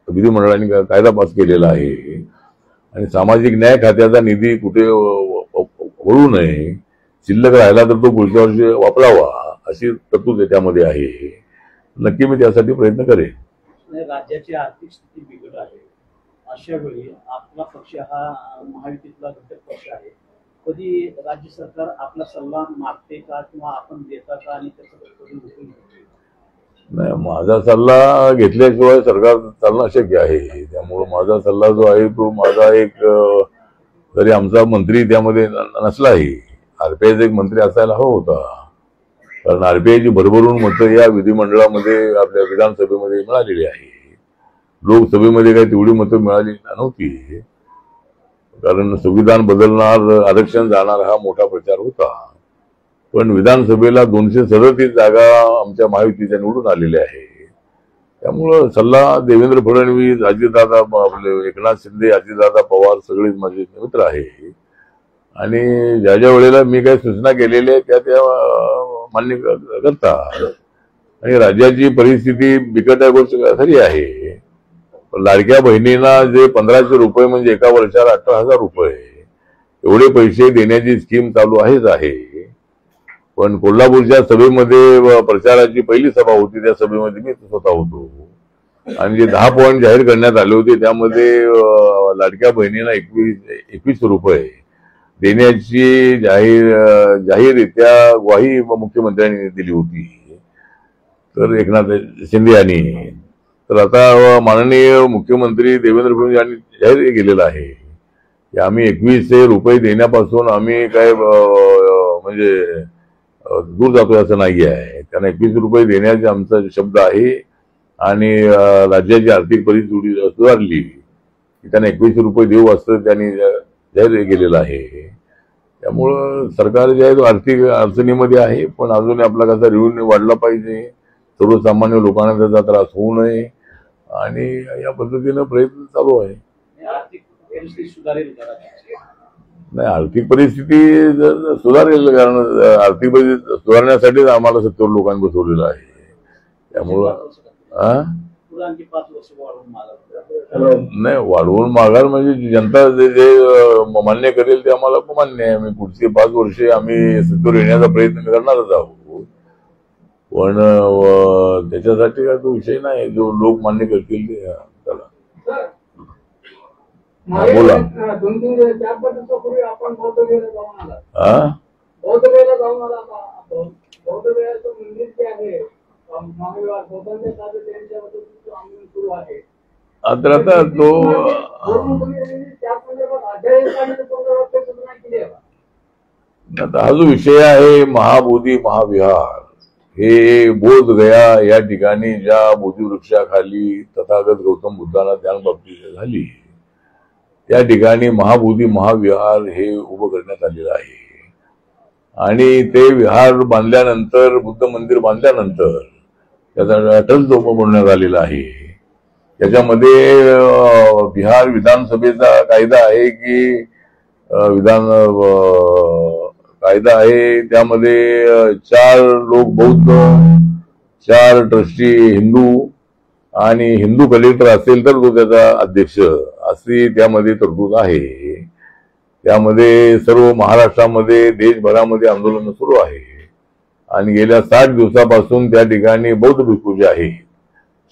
विधिमंडळाने कायदा पास केलेला आहे आणि सामाजिक न्याय खात्याचा निधी कुठे वळू नये, शिल्लक राहिला तर तो पुढच्या वर्षी वापरावा अशी तरतूद त्यामध्ये आहे. नक्की मी त्यासाठी प्रयत्न करेन. राज्याची आर्थिक स्थिती बिघड आहे, अशा वेळी आपला पक्ष हा महायुतीतला घटक पक्ष आहे. कधी राज्य सरकार आपला सल्ला मागते का किंवा आपण देता का आणि त्याचा नाही, माझा सल्ला घेतल्याशिवाय सरकार चालणं अशक्य आहे. त्यामुळे माझा सल्ला जो आहे तो माझा एक जरी आमचा मंत्री त्यामध्ये नसलाही आरपीआयचा एक मंत्री असायला हवा होता, कारण आरपीआयची भरभरून मतं या विधिमंडळामध्ये आपल्या विधानसभेमध्ये मिळालेली आहे. लोकसभेमध्ये काही तेवढी मतं मिळाली नव्हती, कारण संविधान बदलणार, आरक्षण जाणार हा मोठा प्रचार होता. पण विधानसभेला 237 जागा आमच्या महायुतीच्या निवडून आलेल्या आहे. त्यामुळं सल्ला देवेंद्र फडणवीस, अजितदादा, आपले एकनाथ शिंदे, अजितदादा पवार सगळेच माझे मित्र आहे आणि ज्या ज्या वेळेला मी काही सूचना केलेल्या त्या त्या मान्य करतात. आणि राज्याची परिस्थिती बिकट आहे, गोष्ट खरी आहे. लाडक्या बहिणींना जे 1500 रुपये म्हणजे एका वर्षाला 18,000 रुपये एवढे पैसे देण्याची स्कीम चालू आहेच आहे. पण कोल्हापूरच्या सभेमध्ये प्रचाराची पहिली सभा होती, त्या सभेमध्ये मी स्वतः होतो आणि जे 10 पॉईंट जाहीर करण्यात आले होते त्यामध्ये लाडक्या बहिणींना 21 रुपये देण्याची जाहीररित्या ग्वाही मुख्यमंत्र्यांनी दिली होती, तर एकनाथ शिंदे यांनी. तर आता माननीय मुख्यमंत्री देवेंद्र फडणवीस यांनी जाहीर केलेलं आहे की आम्ही 21 रुपये देण्यापासून आम्ही काय म्हणजे दूर जातोय असं नाही आहे. त्यांना 21 रुपये देण्याचा आमचा शब्द आहे आणि राज्याची आर्थिक परिस्थिती सुधारली की त्यांना 21 रुपये देऊ असं त्यांनी जाहीर केलेलं आहे. त्यामुळं सरकार जे आहे तो आर्थिक अडचणीमध्ये आहे, पण अजून आपला कसा रेव्हेन्यू वाढला पाहिजे, सर्वसामान्य लोकांना त्याचा त्रास होऊ नये आणि या पद्धतीनं प्रयत्न चालू आहे. आर्थिक परिस्थिती सुधारेल का? नाही, आर्थिक परिस्थिती सुधारेल, कारण आर्थिक परिस्थिती सुधारण्यासाठीच आम्हाला 70 लोकांनी बसवलेलं आहे. त्यामुळं नाही, वाढवून मागाल म्हणजे जनता जे मान्य करेल ते आम्हाला मान्य आहे. आम्ही पुढची 5 वर्षे आम्ही सत्तेवर येण्याचा प्रयत्न करणारच आहोत, पण त्याच्यासाठी काय तो विषय नाही, जो लोक मान्य करतील ते त्याला. बोला. 2-3 4 वर्षापूर्वी आपण बौद्धविहारला जाऊन आला. बौद्धविहारला जाऊन आला आपण. बौद्धविहारचं मंदिर जे आहे महाविहार बौद्धांच्या ताब्यात त्यांच्याबद्दल आंदोलन सुरू आहे. तर आता तो आता हा जो विषय आहे महाबोधी महाविहार, हे बोध गया या ठिकाणी ज्या बोधिवृक्षाखाली तथागत गौतम बुद्धांना ध्यानप्राप्ती झाली त्या ठिकाणी महाबोधी महाविहार हे उभं करण्यात आलेलं आहे. आणि ते विहार बांधल्यानंतर, बुद्ध मंदिर बांधल्यानंतर त्याचा ट्रस्ट उभं बनवण्यात आलेला आहे. त्याच्यामध्ये बिहार विधानसभेचा कायदा आहे की कायदा आहे, त्यामध्ये 4 लोक बौद्ध, 4 ट्रस्टी हिंदू आणि हिंदू कलेक्टर असेल तर तो त्याचा अध्यक्ष, अशी त्यामध्ये तरतूद आहे. त्यामध्ये सर्व महाराष्ट्रामध्ये देशभरामध्ये आंदोलन सुरू आहे आणि गेल्या 60 दिवसापासून त्या ठिकाणी बौद्ध भिक्खू जे आहे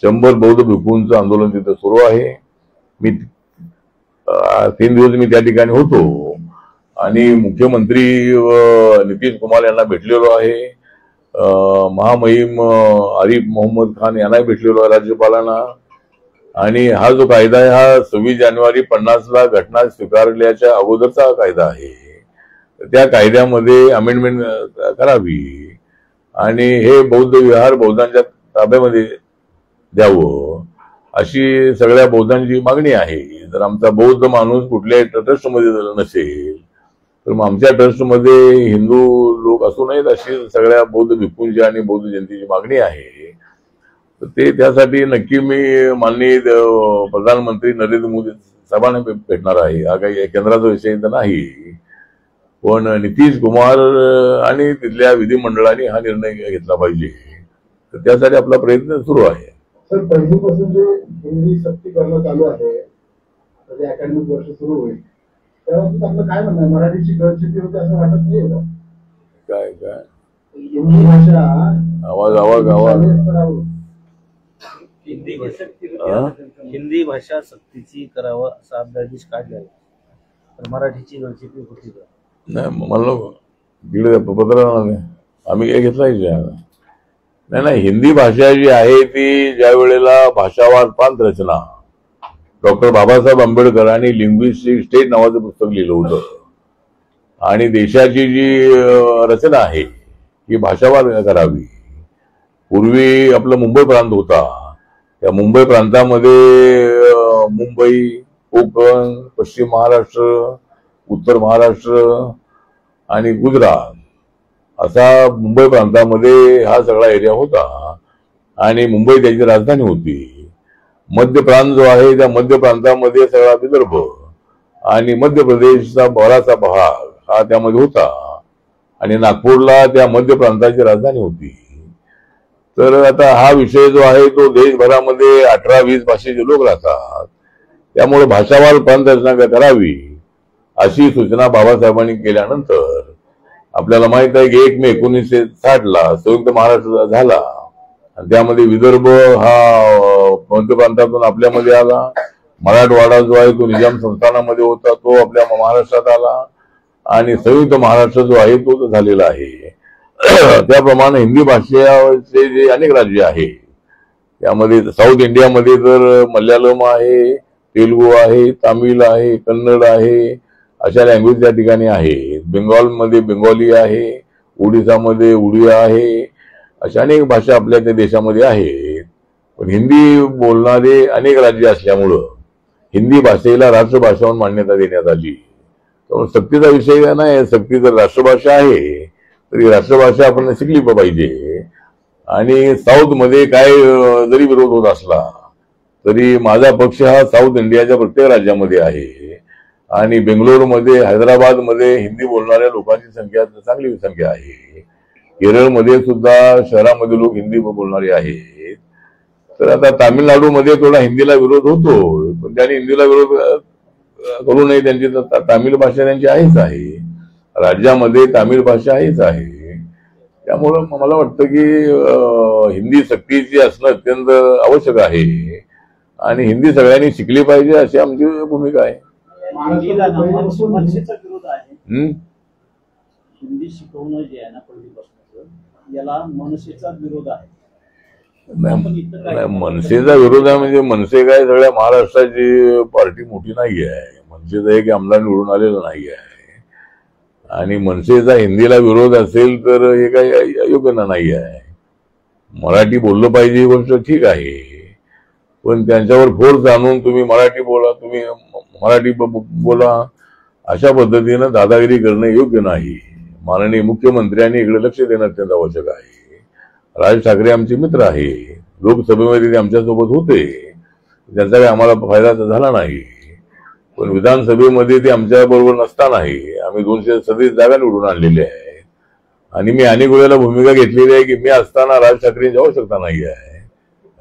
100 बौद्ध भिक्खूंचं आंदोलन तिथं सुरू आहे. मी 3 दिवस मी त्या ठिकाणी होतो आणि मुख्यमंत्री नितीश कुमार यांना भेटलेलो आहे, महामहिम आरिफ मोहम्मद खान यांनाही भेटलेलो आहे, राज्यपालांना. आणि हा जो कायदा आहे हा 26 जानेवारी 50ला घटना स्वीकारल्याच्या अगोदरचा कायदा आहे. त्या कायद्यामध्ये अमेंडमेंट करावी आणि हे बौद्ध विहार बौद्धांच्या ताब्यामध्ये द्यावं अशी सगळ्या बौद्धांची मागणी आहे. जर आमचा बौद्ध माणूस कुठल्याही ट्रस्टमध्ये नसेल तर मग आमच्या ट्रस्टमध्ये हिंदू लोक असू नयेत अशी सगळ्या बौद्ध भिक्खूंची आणि बौद्ध जनतेची मागणी आहे. तर ते त्यासाठी नक्की मी माननीय प्रधानमंत्री नरेंद्र मोदी साहेबांना भेटणार आहे. हा काही केंद्राचा विषय तर नाही, पण नितीश कुमार आणि तिथल्या विधिमंडळाने हा निर्णय घेतला पाहिजे. तर त्यासाठी आपला प्रयत्न सुरू आहे. सर, पहिलीपासून जे हिंदी सक्ती करणं चालू आहे, आता जे अकॅडमिक वर्ष सुरू होईल त्याबाबतीत आपलं काय म्हणणं आहे? मराठीची गळचेपी होते असं वाटत नाही का? काय हिंदी भाषा आवाज हिंदी भाषा सक्तीची करावं असा अध्यादेश काढला आहे, तर मराठीची गळचेपी होती का? नाही, मला दीड पत्र आम्ही काय घेतला नाही. हिंदी भाषा जी आहे ती ज्या वेळेला भाषावार प्रांत रचना डॉक्टर बाबासाहेब आंबेडकरांनी लिंग्विस्टिक स्टेट नावाचं पुस्तक लिहिलं होतं आणि देशाची जी रचना आहे ही भाषावार करावी. पूर्वी आपला मुंबई प्रांत होता, त्या मुंबई प्रांतामध्ये मुंबई, कोकण, पश्चिम महाराष्ट्र, उत्तर महाराष्ट्र आणि गुजरात असा मुंबई प्रांतामध्ये हा सगळा एरिया होता आणि मुंबई त्याची राजधानी होती. मध्य प्रांत जो आहे त्या मध्य प्रांतामध्ये सगळा विदर्भ आणि मध्य प्रदेशचा बराचसा भाग हा त्यामध्ये होता आणि नागपूरला त्या मध्य प्रांताची राजधानी होती. तर आता हा विषय जो आहे तो देशभरामध्ये 18-20 भाषेचे लोक राहतात, त्यामुळे भाषावार प्रांत रचना करावी अशी सूचना बाबासाहेबांनी केल्यानंतर आपल्याला माहित आहे की 1 मे 1960 संयुक्त महाराष्ट्र झाला आणि त्यामध्ये विदर्भ हा मध्य प्रांतातून आपल्यामध्ये आला. मराठवाडा जो आहे तो निजाम संस्थानामध्ये होता, तो आपल्या महाराष्ट्रात आला आणि संयुक्त महाराष्ट्र जो आहे तो झालेला आहे. त्याप्रमाणे हिंदी भाषेचे जे अनेक राज्य आहे त्यामध्ये साऊथ इंडियामध्ये तर मल्याळम आहे, तेलुगू आहे, तामिळ आहे, कन्नड आहे, अशा लँग्वेज त्या ठिकाणी आहे. बेंगॉलमध्ये बेंगॉली आहे, ओडिसामध्ये उडिया आहे, अशा अनेक भाषा आपल्या त्या देशामध्ये आहेत. पण हिंदी बोलणारे अनेक राज्य असल्यामुळं हिंदी भाषेला राष्ट्रभाषा म्हणून मान्यता देण्यात आली. त्यामुळे सक्तीचा विषय नाही, सक्ती जर राष्ट्रभाषा आहे तरी राष्ट्रभाषा आपण शिकली पाहिजे. आणि साऊथ मध्ये काय जरी विरोध होत असला तरी माझा पक्ष हा साऊथ इंडियाच्या प्रत्येक राज्यामध्ये आहे आणि बेंगलोरमध्ये हैदराबादमध्ये हिंदी बोलणाऱ्या लोकांची संख्या चांगली संख्या आहे. केरळमध्ये सुद्धा शहरामध्ये लोक हिंदी बोलणारे आहेत. तर आता तामिळनाडूमध्ये थोडा हिंदीला विरोध होतो, पण त्यांनी हिंदीला विरोध करू नये, त्यांची तामिळ भाषा त्यांची आहेच आहे, राज्यामध्ये तामिळ भाषा आहेच आहे. त्यामुळं मला वाटतं की हिंदी सक्तीची असणं अत्यंत आवश्यक आहे आणि हिंदी सगळ्यांनी शिकली पाहिजे अशी आमची भूमिका आहे. मनसेचा विरोध आहे, हिंदी शिकवणं जे आहे ना पहिलीपासून याला मनसेचा विरोध आहे. मनसेचा विरोध आहे म्हणजे मनसे काय सगळ्या महाराष्ट्राची पार्टी मोठी नाही आहे. मनसेचा एक आमदार निवडून आलेला नाही आहे आणि मनसेचा हिंदीला विरोध असेल तर हे काही योग्य नाही आहे. मराठी बोललं पाहिजे ही गोष्ट ठीक आहे, पण त्यांच्यावर फोर्स आणून तुम्ही मराठी बोला, तुम्ही मराठी बोला अशा पद्धतीनं दादागिरी करणं योग्य नाही. माननीय मुख्यमंत्र्यांनी इकडे लक्ष देणं अत्यंत आवश्यक आहे. राज ठाकरे आमचे मित्र आहे, लोकसभेमध्ये ते आमच्यासोबत होते, त्याचा काही आम्हाला फायदा झाला नाही, पण विधानसभेमध्ये ते आमच्या बरोबर नसतानाही आम्ही 237 जागा निवडून आणलेल्या आहे आणि मी अनेक वेळेला भूमिका घेतलेली आहे की मी असताना राज ठाकरेंची आवश्यकता नाही आहे.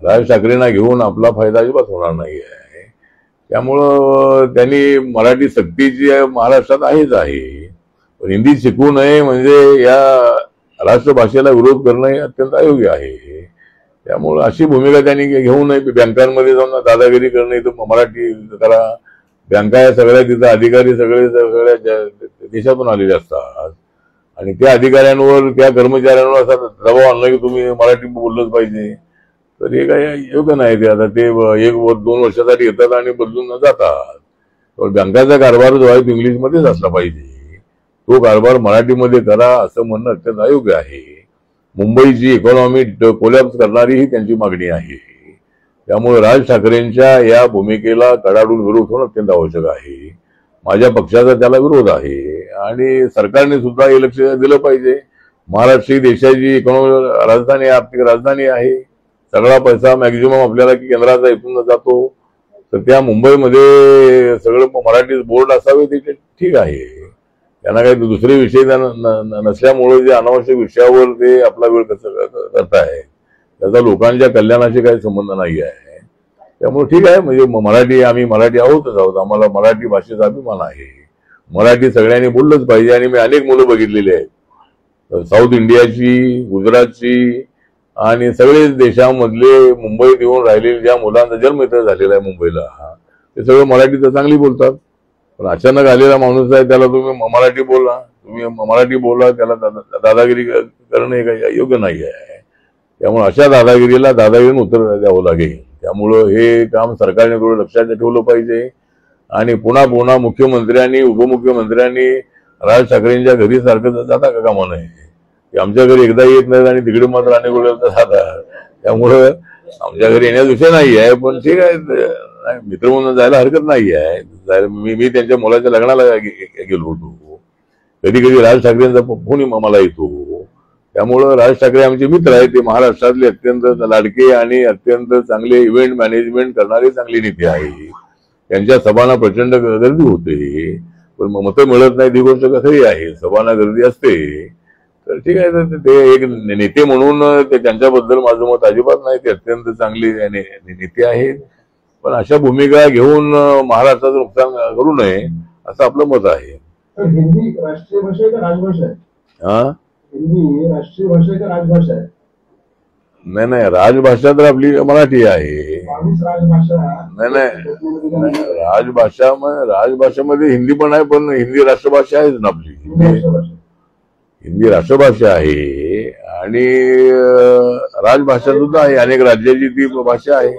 राज ठाकरेंना घेऊन आपला फायदा अजिबात होणार नाही आहे. त्यामुळं त्यांनी मराठी सक्तीची महाराष्ट्रात आहेच आहे, पण हिंदी शिकू नये म्हणजे या राष्ट्रभाषेला विरोध करणं हे अत्यंत अयोग्य आहे. त्यामुळं अशी भूमिका त्यांनी घेऊ नये. बँकांमध्ये जाऊन दादागिरी करणं, इथं मराठी करा, बँका या सगळ्या तिथं अधिकारी सगळ्या देशातून आलेले असतात आणि त्या अधिकाऱ्यांवर त्या कर्मचाऱ्यांवर असा दबाव आणला की तुम्ही मराठी बोललंच पाहिजे, तर हे काही योग्य नाही. ते आता ते 1-2 वर्षासाठी येतात आणि बदलून जातात. बँकाचा कारभार जो आहे तो इंग्लिशमध्येच असला पाहिजे, तो कारभार मराठीमध्ये करा असं म्हणणं अत्यंत अयोग्य आहे. मुंबईची इकॉनॉमी कोलॅप्स करणारी ही त्यांची मागणी आहे. त्यामुळे राज ठाकरेंच्या या भूमिकेला कडाडून विरोध होणं अत्यंत आवश्यक आहे. माझ्या पक्षाचा त्याला विरोध आहे आणि सरकारने सुद्धा हे लक्ष दिलं पाहिजे. महाराष्ट्र ही देशाची इकॉनॉमी राजधानी, आर्थिक राजधानी आहे. सगळा पैसा मॅक्झिमम आपल्याला केंद्राचा इथून जातो, तर त्या मुंबईमध्ये सगळं मराठी बोर्ड असावे ते ठीक आहे. त्यांना काही दुसरे विषय नसल्यामुळे जे अनावश्यक विषयावर ते आपला वेळ करताय त्याचा लोकांच्या कल्याणाशी काही संबंध नाही आहे. त्यामुळे ठीक आहे, म्हणजे मराठी आम्ही मराठी आहोतच आहोत, आम्हाला मराठी भाषेचा अभिमान आहे. मराठी सगळ्यांनी बोललंच पाहिजे आणि मी अनेक मुलं बघितलेली आहेत साऊथ इंडियाची, गुजरातची आणि सगळे देशामधले मुंबईत येऊन राहिलेले ज्या मुलांचा जन्म इथं झालेला आहे मुंबईला, ते सगळं मराठी तर चांगली बोलतात. पण अचानक आलेला माणूस आहे त्याला तुम्ही मराठी बोला, त्याला दादागिरी करणं हे काही योग्य नाही आहे. त्यामुळे अशा दादागिरीनं उत्तर द्यावं लागेल. त्यामुळं हे काम सरकारने थोडं लक्षात ठेवलं पाहिजे आणि पुन्हा मुख्यमंत्र्यांनी, उपमुख्यमंत्र्यांनी राज ठाकरेंच्या घरी सारखं जाता का कामा नये. आमच्या घरी एकदा येत नाहीत आणि तिकडे मात्र अनेक वेळेला जातात. त्यामुळं आमच्या घरी येण्याचा विषय नाही आहे, पण ठीक आहे, मित्र म्हणून जायला हरकत नाही आहे. मी त्यांच्या मुलाच्या लग्नाला गेलो होतो. कधी कधी राज ठाकरेंचा फोन मला येतो. त्यामुळं राज ठाकरे आमचे मित्र आहेत. ते महाराष्ट्रातले अत्यंत लाडके आणि अत्यंत चांगले इव्हेंट मॅनेजमेंट करणारे चांगले नेते आहे. त्यांच्या सभांना प्रचंड गर्दी होते, पण मतं मिळत नाही ती गोष्ट खरी आहे. सभांना गर्दी असते तर ठीक आहे. तर ते एक नेते म्हणून त्यांच्याबद्दल माझं मत अजिबात नाही. ते अत्यंत चांगले नेते आहेत, पण अशा भूमिका घेऊन महाराष्ट्राचं नुकसान करू नये असं आपलं मत आहे. हिंदी राष्ट्रीय भाषा आहे का राजभाषा आहे? हा, हिंदी राष्ट्रीय भाषा आहे का राजभाषा आहे? नाही, राजभाषा तर आपली मराठी आहे. 22 राजभाषा. नाही, राजभाषामध्ये हिंदी पण आहे, पण हिंदी राष्ट्रभाषा आहेच ना आपली. हिंदी राष्ट्रभाषा आहे आणि राजभाषा सुद्धा आहे. अनेक राज्याची ती भाषा आहे.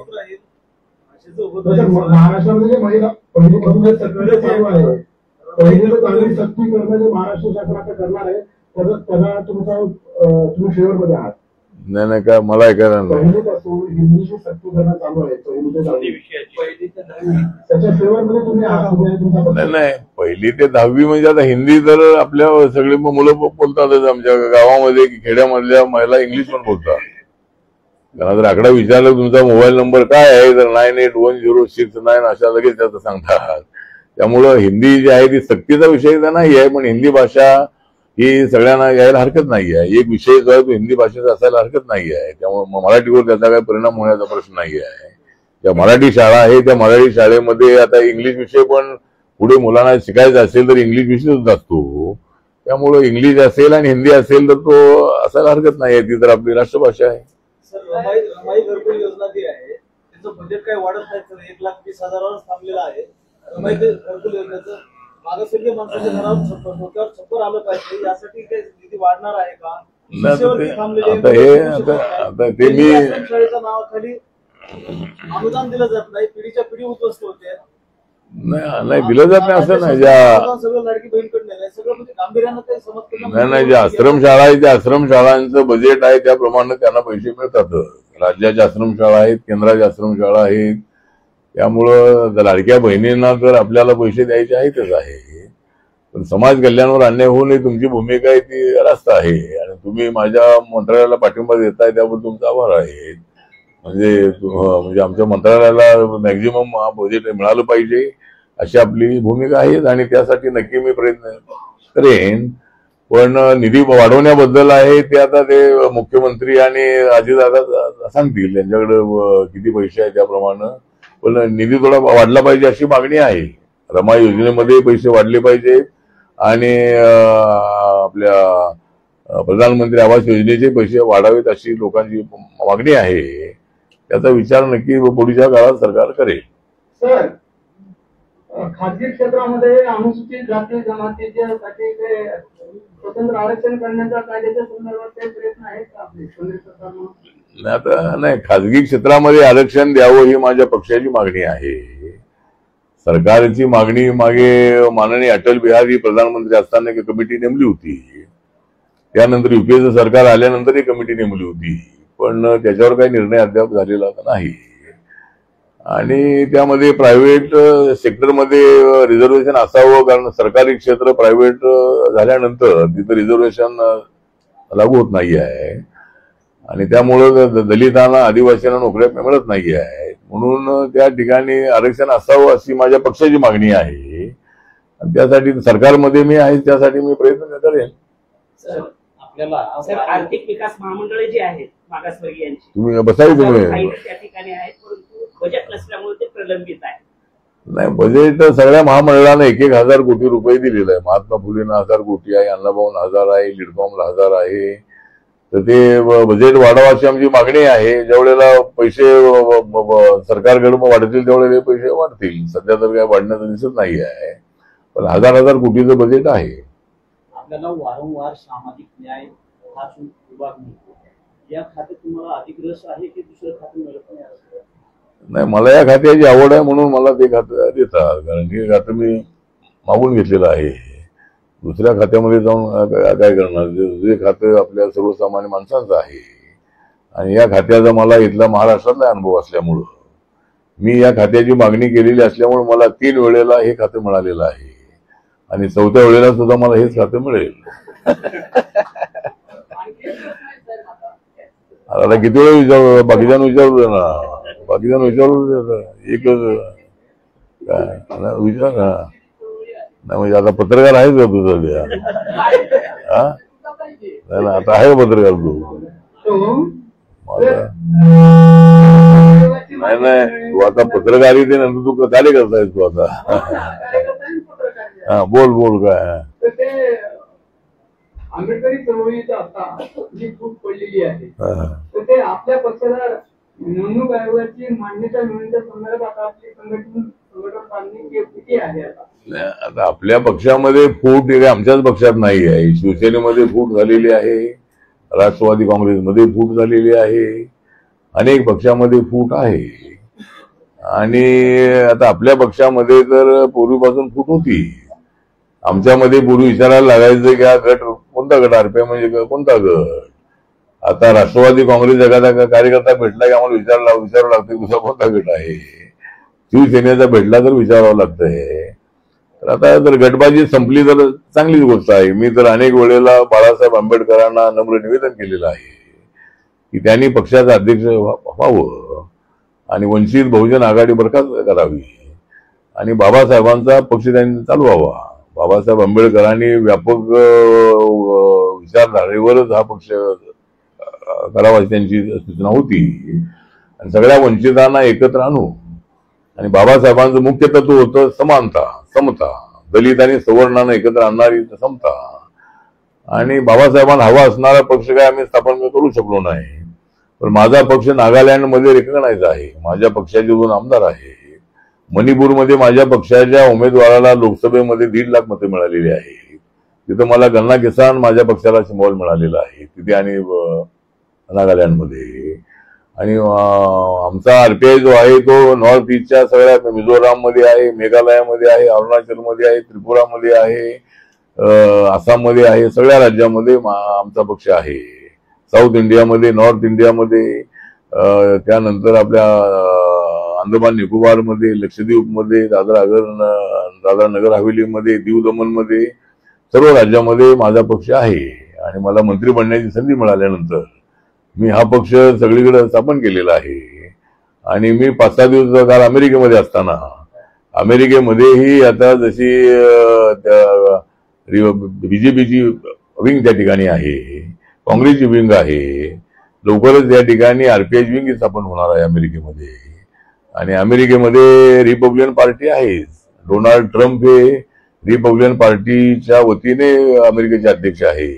महाराष्ट्रामध्ये महिला पहिली चालू आहे, पहिली चांगली सक्ती करणं जे महाराष्ट्र शासन आता करणार आहे त्याला तुम्ही फेवर मध्ये आहात? नाही काय मला ऐकायला नाही. पहिलीपासून हिंदीची सक्ती करणं चालू आहे, त्याच्या फेवर मध्ये तुम्ही आहात? नाही, 1ली ते 10वी म्हणजे आता हिंदी तर आपल्या सगळे मुलं बोलतातच. आमच्या गावामध्ये खेड्यामधल्या महिला इंग्लिश पण बोलतात. त्यांना जर आकडा विचारला तुमचा मोबाईल नंबर काय आहे तर 981069 अशा लगेच त्याचं सांगतात. त्यामुळं हिंदी जी आहे ती सक्तीचा विषय तर नाही आहे, पण हिंदी भाषा ही सगळ्यांना यायला हरकत नाही आहे. एक विषय जो आहे तो हिंदी भाषेचा असायला हरकत नाही आहे. त्यामुळे मराठीवर त्याचा काही परिणाम होण्याचा प्रश्न नाही आहे. ज्या मराठी शाळा आहे त्या मराठी शाळेमध्ये आता इंग्लिश विषय पण पुढे मुलांना शिकायचा असेल तर इंग्लिश विषय सुद्धा असतो. त्यामुळं इंग्लिश असेल आणि हिंदी असेल तर तो असायला हरकत नाही आहे. ती तर आपली राष्ट्रभाषा आहे. सर, रमाई घरकुल योजना जी आहे त्याचं बजेट काही वाढत नाही सर. 1,20,000 थांबलेलं आहे. रमाई घरकुल योजनेचं मागासवर्गीय माणसाच्या घरावर छप्पर आलं पाहिजे यासाठी काही निधी वाढणार आहे का? आता ते मी शाळेच्या नावाखाली अनुदान दिलं जात नाही, पिढीच्या पिढी उद्ध्वस्त होते. नाही दिलं जात नाही असं नाही. सगळं लाडकी बहीणकडे नाही, सगळं म्हणजे गांभीर्यानं काही समजतं नाही. ज्या आश्रमशाळा आहे त्या आश्रमशाळांचं बजेट आहे त्याप्रमाणे त्यांना पैसे मिळतात. राज्याच्या आश्रमशाळा आहेत, केंद्राच्या आश्रमशाळा आहेत. त्यामुळं लाडक्या बहिणींना तर आपल्याला पैसे द्यायचे आहेतच आहे, पण समाज कल्याणावर अन्याय होऊ नये तुमची भूमिका आहे ती रास्त आहे. आणि तुम्ही माझ्या मंत्रालयाला पाठिंबा देताय त्याबद्दल तुमचा आभार आहे. म्हणजे आमच्या मंत्रालयाला मॅक्झिमम बजेट मिळालं पाहिजे अशी आपली भूमिका आहे आणि त्यासाठी नक्की मी प्रयत्न करेन. पण निधी वाढवण्याबद्दल आहे ते आता ते मुख्यमंत्री आणि अजितदादा सांगतील त्यांच्याकडे किती पैसे आहे त्याप्रमाणे. पण निधी थोडा वाढला पाहिजे अशी मागणी आहे. रमा योजनेमध्ये पैसे वाढले पाहिजेत आणि आपल्या प्रधानमंत्री आवास योजनेचे पैसे वाढावेत अशी लोकांची मागणी आहे. त्याचा विचार नक्की पुढच्या काळात सरकार करेल. सर, खाजगी क्षेत्रामध्ये अनुसूचित जाती जमातीसाठी स्वतंत्र आरक्षण करण्याचा कायद्याच्या संदर्भात काही प्रयत्न आहेत का आपले केंद्र सरकारनं? आता नाही, खाजगी क्षेत्रामध्ये आरक्षण द्यावं ही माझ्या पक्षाची मागणी आहे. सरकारची मागणी मागे माननीय अटल बिहारी प्रधानमंत्री असताना एक कमिटी नेमली होती. त्यानंतर युपीएचं सरकार आल्यानंतर ही कमिटी नेमली होती, पण त्याच्यावर काही निर्णय अद्याप झालेला नाही. आणि त्यामध्ये प्रायव्हेट सेक्टरमध्ये रिझर्वेशन असावं, कारण सरकारी क्षेत्र प्रायव्हेट झाल्यानंतर तिथं रिझर्वेशन लागू होत नाही आहे आणि त्यामुळं दलितांना आदिवासींना नोकऱ्या मिळत नाही आहे. म्हणून त्या ठिकाणी आरक्षण असावं अशी माझ्या पक्षाची मागणी आहे. त्यासाठी सरकारमध्ये मी आहे, त्यासाठी मी प्रयत्न करेन. आपल्याला आर्थिक विकास महामंडळे जी आहेत मागासवर्गीयांची तुम्ही बसावी तुम्ही त्या ठिकाणी आहेत, परंतु बजेट नसल्यामुळे ते प्रलंबित आहे. नाही, बजेट सगळ्या महामंडळांना 1,000 कोटी रुपये दिलेलं आहे. महात्मा फुलेंना 1000 कोटी आहे, अण्णाभाऊंना 1000 आहे, लिडकॉमला 1000 आहे. तर ते बजेट वाढवायची आमची मागणी आहे. ज्यावेळेला पैसे सरकारकडे वाढतील त्यावेळेला पैसे वाढतील. सध्या तर काय वाढण्याचं दिसत नाही आहे, पण 1000 कोटीचं बजेट आहे. आपल्याला वारंवार सामाजिक न्याय हा विभागणी या खात्यात तुम्हाला अधिक रस आहे की दुसरं खातं मिळत नाही, मला या खात्याची आवड आहे म्हणून मला ते खातं देतात, कारण हे खातं मी मागून घेतलेलं आहे. दुसऱ्या खात्यामध्ये जाऊन काय करणार? जे खातं आपल्या सर्वसामान्य माणसांचं आहे आणि या खात्याचा मला इथला महाराष्ट्रातला अनुभव असल्यामुळं मी या खात्याची मागणी केलेली असल्यामुळे मला 3 वेळेला हे खातं मिळालेलं आहे आणि 4थ्या वेळेला सुद्धा मला हेच खातं मिळेल. आता किती वेळा विचारलं, बाकीच्यांना विचारू ना, बाकीच्यांना विचारू एक काय विचार ना. नाही म्हणजे आता पत्रकार आहेच का तू सध्या? नाही ना, आता आहे पत्रकार तू. नाही नाही, तू आता पत्रकारितेनंतर तू कार्यकर्ता आहेस तू आता. हा बोल काय. आंबेडकरी चळवळीचा आता जी फूट पडलेली आहे तर ते आपल्या पक्षाला निवडणूक आयोगाची मान्यता मिळण्याच्या संदर्भात आपली संघटन बांधणी किती आहे आता? आता आपल्या पक्षामध्ये फूट आमच्याच पक्षात नाही आहे. शिवसेनेमध्ये फूट झालेली आहे, राष्ट्रवादी काँग्रेसमध्ये फूट झालेली आहे, अनेक पक्षामध्ये फूट आहे. आणि आता आपल्या पक्षामध्ये तर पूर्वीपासून फूट होती. आमच्यामध्ये पूर्वी विचारायला लागायचं की हा गट कोणता गट, आरपीआय म्हणजे कोणता गट. आता राष्ट्रवादी काँग्रेस एखादा कार्यकर्ता भेटला की आम्हाला विचारावं लागतं तुझा कोणता गट आहे. शिवसेनेचा भेटला तर विचारावं लागतंय. तर आता जर गटबाजी संपली तर चांगलीच गोष्ट आहे. मी तर अनेक वेळेला बाळासाहेब आंबेडकरांना नम्र निवेदन केलेलं आहे की त्यांनी पक्षाचा अध्यक्ष व्हावं आणि वंचित बहुजन आघाडी बरखास्त करावी आणि बाबासाहेबांचा पक्ष त्यांनी चालवावा. बाबासाहेब आंबेडकरांनी व्यापक विचारधारेवरच हा पक्ष करावा अशी त्यांची सूचना होती आणि सगळ्या वंचितांना एकत्र आणू. आणि बाबासाहेबांचं मुख्य तत्व होतं समानता, समता, दलित आणि सवर्णांना एकत्र आणणारी समता. आणि बाबासाहेबांना हवा असणारा पक्ष काय आम्ही स्थापन करू शकलो नाही. पण माझा पक्ष नागालँडमध्ये रेकग्नाइज आहे. माझ्या पक्षाचे 2 आमदार आहे. मणिपूरमध्ये माझ्या पक्षाच्या उमेदवाराला लोकसभेमध्ये 1.5 लाख मते मिळालेली आहे. तिथं मला गन्ना किसान माझ्या पक्षाला सिम्बॉल मिळालेला आहे तिथे आणि नागालँडमध्ये. आणि आमचा आरपीआय जो आहे तो नॉर्थ ईस्टच्या सगळ्या मिझोराममध्ये आहे, मेघालयामध्ये आहे, अरुणाचलमध्ये आहे, त्रिपुरामध्ये आहे, आसाममध्ये आहे. सगळ्या राज्यामध्ये आमचा पक्ष आहे. साऊथ इंडियामध्ये, नॉर्थ इंडियामध्ये, त्यानंतर आपल्या अंदमान निकोबारमध्ये, लक्षद्वीपमध्ये, दादरा नगर हवेलीमध्ये, दीव दमनमध्ये, सर्व राज्यामध्ये माझा पक्ष आहे. आणि मला मंत्री बनण्याची संधी मिळाल्यानंतर मी हा पक्ष सगळीकडे स्थापन केलेला आहे. आणि मी 5-6 दिवस काल अमेरिकेमध्ये असताना अमेरिकेमध्येही आता जशी बीजेपीची विंग त्या ठिकाणी आहे, काँग्रेसची विंग आहे, लवकरच या ठिकाणी आरपीआय विंग स्थापन होणार आहे अमेरिकेमध्ये. आणि अमेरिकेमध्ये रिपब्लिकन पार्टी आहे. डोनाल्ड ट्रम्प हे रिपब्लिकन पार्टीच्या वतीने अमेरिकेचे अध्यक्ष आहे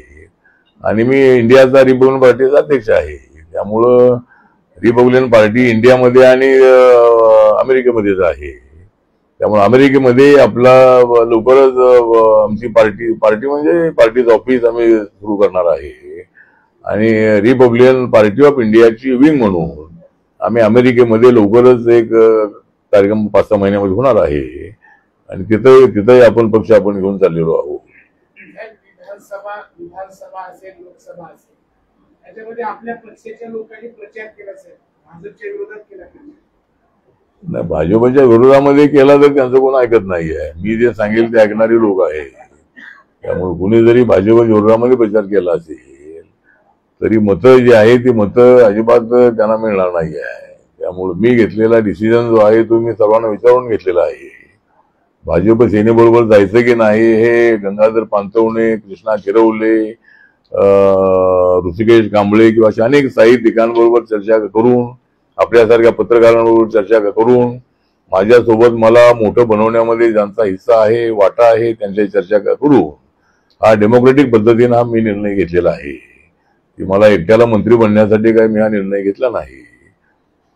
आणि मी इंडियाचा रिपब्लिकन पार्टीचा अध्यक्ष आहे. त्यामुळं रिपब्लिकन पार्टी इंडियामध्ये आणि अमेरिकेमध्येच आहे. त्यामुळे अमेरिकेमध्ये आपला लवकरच आमची पार्टी म्हणजे पार्टीचं ऑफिस आम्ही सुरू करणार आहे. आणि रिपब्लिकन पार्टी ऑफ इंडियाची विंग म्हणून आम्ही अमेरिकेमध्ये लवकरच एक कार्यक्रम 5-6 महिन्यामध्ये होणार आहे. आणि तिथंही आपण पक्ष आपण घेऊन चाललेलो आहोत. विधानसभा असेल, लोकसभा असेल, त्याच्यामध्ये आपल्या पक्षाच्या लोकांनी प्रचार केला असेल, भाजपच्या विरोधात केला नाही. भाजपच्या विरोधामध्ये केला तर त्यांचं कोण ऐकत नाहीये. मी जे सांगेल ते ऐकणारी लोक आहे. त्यामुळे कुणी जरी भाजपच्या विरोधामध्ये प्रचार केला असेल तरी मतं जी आहे ती मतं अजिबात त्यांना मिळणार नाही आहे. त्यामुळे मी घेतलेला डिसिजन जो आहे तो मी सर्वांना विचारून घेतलेला आहे. भाजप सेनेबरोबर जायचं की नाही हे गंगाधर पानसवणे, कृष्णा किरवले, ऋषिकेश कांबळे किंवा अशा अनेक साहित्यिकांबरोबर चर्चा करून, आपल्यासारख्या पत्रकारांबरोबर चर्चा करून, माझ्यासोबत मला मोठं बनवण्यामध्ये ज्यांचा हिस्सा आहे, वाटा आहे, त्यांच्याशी चर्चा करून हा डेमोक्रेटिक पद्धतीने मी निर्णय घेतलेला आहे की मला एकट्याला मंत्री बनण्यासाठी काय मी हा निर्णय घेतला नाही.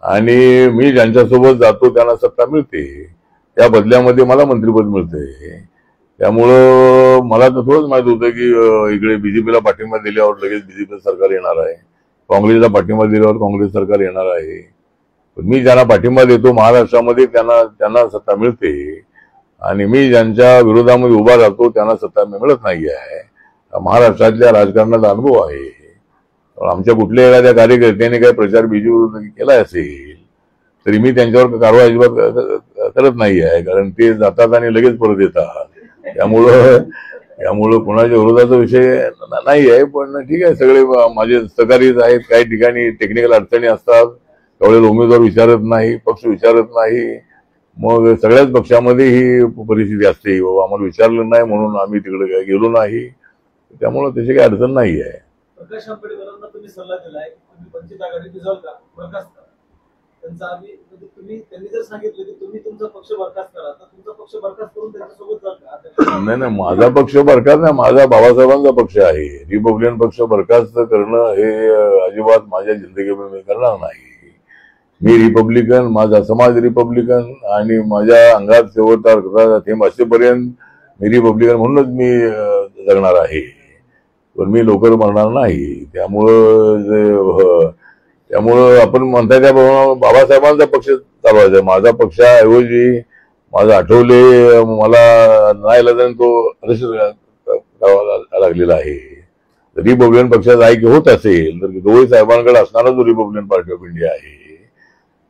आणि मी ज्यांच्यासोबत जातो त्यांना सत्ता मिळते, त्या बदल्यामध्ये मला मंत्रिपद मिळते. त्यामुळं मला तर थोडंच माहित होतं की इकडे बीजेपीला पाठिंबा दिल्यावर लगेच बीजेपी सरकार येणार आहे, काँग्रेसला पाठिंबा दिल्यावर काँग्रेस सरकार येणार आहे. मी ज्यांना पाठिंबा देतो महाराष्ट्रामध्ये त्यांना सत्ता मिळते आणि मी ज्यांच्या विरोधामध्ये उभा राहतो त्यांना सत्ता मिळत नाही आहे. महाराष्ट्रातल्या राजकारणाचा अनुभव आहे. आमच्या कुठल्या एखाद्या कार्यकर्त्याने काही प्रचार बीजेपी केला असेल तरी मी त्यांच्यावर कारवाई अजिबात करत नाही आहे, कारण ते जातात आणि लगेच परत येतात. त्यामुळं त्यामुळं कोणाच्या विरोधाचा विषय नाही आहे. पण ठीक आहे, सगळे माझे सहकारीच आहेत. काही ठिकाणी टेक्निकल अडचणी असतात, त्यावेळेला उमेदवार विचारत नाही, पक्ष विचारत नाही. मग सगळ्याच पक्षामध्ये ही परिस्थिती असते, बाबा आम्हाला विचारलं नाही म्हणून आम्ही तिकडे गेलो नाही. त्यामुळे त्याची काही अडचण नाही आहे. प्रकाश आंबेडकरांना तुम्ही सल्ला दिलाय, तुम्ही वंचित आघाडी डिझॉल्व करा, बरखास्त करा. त्यांचा आम्ही त्यांनी जर सांगितलं की तुम्ही तुमचा पक्ष बरखास्त करा, तर तुमचा पक्ष बरखास्त करून त्यांच्यासोबत जाल का? नाही, माझा पक्ष बरखास्त नाही, माझा बाबासाहेबांचा पक्ष आहे. रिपब्लिकन पक्ष बरखास्त करणं हे अजिबात माझ्या जिंदगीमध्ये मी करणार नाही. मी रिपब्लिकन, माझा समाज रिपब्लिकन आणि माझ्या अंगात शेवटचा थेंब असेपर्यंत मी रिपब्लिकन म्हणूनच मी जगणार आहे. पण मी लवकर मरणार नाही. त्यामुळं आपण म्हणताय त्या बाबासाहेबांचा पक्ष चालवायचा. माझा पक्षाऐवजी माझा आठवले मला नाही लागला, तो अरेस्ट लागलेला आहे. रिपब्लिकन पक्षाचा ऐक्य होत असेल तर गवई साहेबांकडे असणारा जो रिपब्लिकन पार्टी ऑफ इंडिया आहे,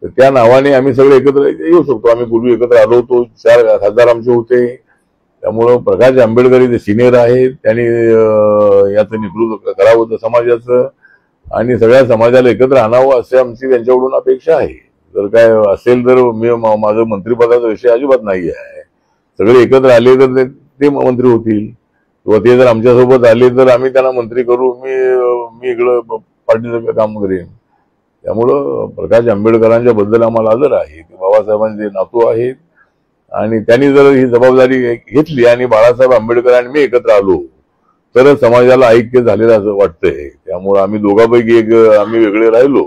तर त्या नावाने आम्ही सगळे एकत्र येऊ शकतो. आम्ही पूर्वी एकत्र आलो होतो, 4 खासदार आमचे होते. त्यामुळं प्रकाश आंबेडकर जे सिनियर आहेत, त्यांनी याचं नेतृत्व करावं समाजाचं आणि सगळ्या समाजाला एकत्र आणावं असे आमची त्यांच्याकडून अपेक्षा आहे. जर काय असेल तर माझं मंत्रिपदाचा विषय अजिबात नाही आहे. सगळे एकत्र आले तर ते मंत्री होतील, किंवा ते जर आमच्यासोबत आले तर आम्ही त्यांना मंत्री करू. मी इकडं पार्टीचं काम करेन. त्यामुळं प्रकाश आंबेडकरांच्या बद्दल आम्हाला आदर आहे. ते बाबासाहेबांचे नातू आहेत आणि त्यांनी जर ही जबाबदारी घेतली आणि बाळासाहेब आंबेडकर आणि मी एकत्र आलो तर समाजाला ऐक्य झालेलं असं वाटतंय. त्यामुळे आम्ही दोघांपैकी आम्ही वेगळे राहिलो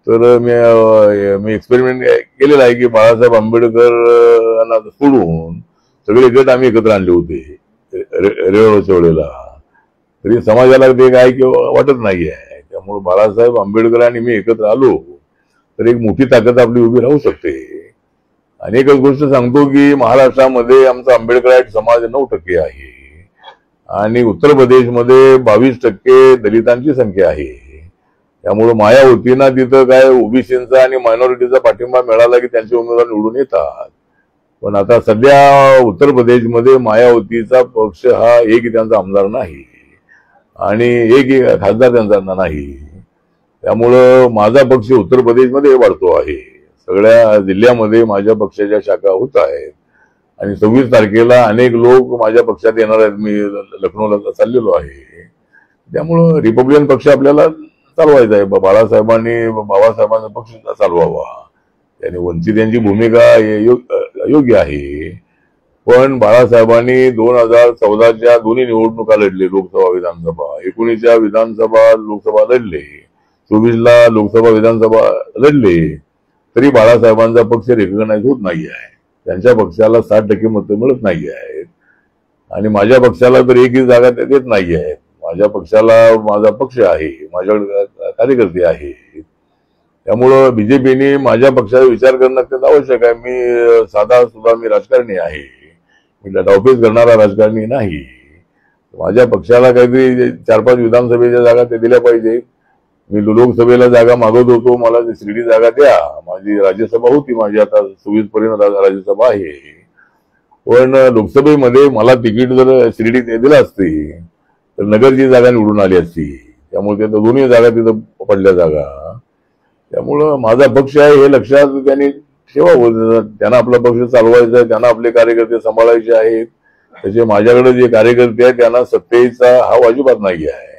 तर मी एक्सपेरिमेंट केलेला आहे की बाळासाहेब आंबेडकरांना सोडून सगळे गट आम्ही एकत्र आणले होते रेवळच्या वेळेला, तरी समाजाला ते काय किंवा वाटत नाही आहे. त्यामुळे बाळासाहेब आंबेडकर आणि मी एकत्र आलो तर एक मोठी ताकद आपली उभी राहू शकते. अनेकच गोष्ट सांगतो की महाराष्ट्रामध्ये आमचा आंबेडकराईट समाज 9% आहे आणि उत्तर प्रदेशमध्ये 22% दलितांची संख्या आहे. त्यामुळे मायावतींना तिथं काय ओबीसींचा आणि मायनॉरिटीचा पाठिंबा मिळाला की त्यांचे उमेदवार निवडून येतात. पण आता सध्या उत्तर प्रदेशमध्ये मायावतीचा पक्ष हा एकही त्यांचा आमदार नाही आणि एकही खासदार त्यांचा नाही. त्यामुळं माझा पक्ष उत्तर प्रदेशमध्ये वाढतो आहे. सगळ्या जिल्ह्यामध्ये माझ्या पक्षाच्या शाखा होत आहेत आणि 26 तारखेला अनेक लोक माझ्या पक्षात येणार आहेत. मी लखनौला चाललेलो आहे. त्यामुळं रिपब्लिकन पक्ष आपल्याला चालवायचा आहे. बाबासाहेबांचा पक्ष चालवावा. त्याने वंचित यांची भूमिका योग्य आहे. पण बाळासाहेबांनी 2014च्या दोन्ही निवडणुका लढले, लोकसभा विधानसभा. 19च्या विधानसभा लोकसभा लढले, 24ला लोकसभा विधानसभा लढले, तरी बाळासाहेबांचा पक्ष रेकग्नाइज होत नाही आहे. त्यांच्या पक्षाला 60% मतं मिळत नाही आहेत आणि माझ्या पक्षाला तर एकही जागा देत नाही आहेत. माझ्या पक्षाला माझा पक्ष आहे, माझ्याकडे कार्यकर्ते आहेत. त्यामुळं बीजेपीने माझ्या पक्षाचा विचार करणं अत्यंत आवश्यक आहे. मी राजकारणी आहे, मी डावपेच करणारा राजकारणी नाही. माझ्या पक्षाला काहीतरी 4-5 विधानसभेच्या जागा ते दिल्या पाहिजे. मी लोकसभेला जागा मागत होतो, मला शिर्डी जागा द्या. माझी राज्यसभा होती, माझी आता 26पर्यंत राज्यसभा आहे. पण लोकसभेमध्ये मला तिकीट जर शिर्डी दिलं असते तर नगरची जागा निवडून आली असती. त्यामुळे त्या दोन्ही जागा तिथं पडल्या जागा. त्यामुळं माझा पक्ष आहे हे लक्षात त्यांनी ठेवावं. त्यांना आपला पक्ष चालवायचा आहे, त्यांना आपले कार्यकर्ते सांभाळायचे आहेत. त्याचे माझ्याकडे जे कार्यकर्ते आहेत त्यांना सत्तेचा हाव अजिबात नाही आहे.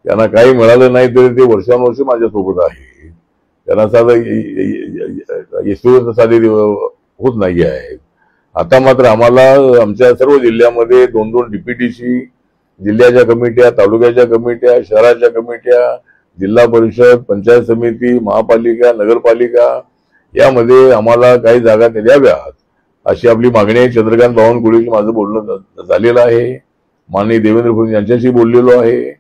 त्यांना काही मिळालं नाही तरी ते वर्षानुवर्ष माझ्यासोबत आहे. त्यांना साधे होत नाही आहे. आता मात्र आम्हाला आमच्या सर्व जिल्ह्यामध्ये 2-2 डिप्युटीशी, जिल्ह्याच्या कमिट्या, तालुक्याच्या कमिट्या, शहराच्या कमिट्या, जिल्हा परिषद, पंचायत समिती, महापालिका, नगरपालिका यामध्ये आम्हाला काही जागा द्याव्यात अशी आपली मागणी आहे. चंद्रकांत बावनकुळेशी माझं बोलणं झालेलं आहे. माननीय देवेंद्र फडणवीस यांच्याशी बोललेलो आहे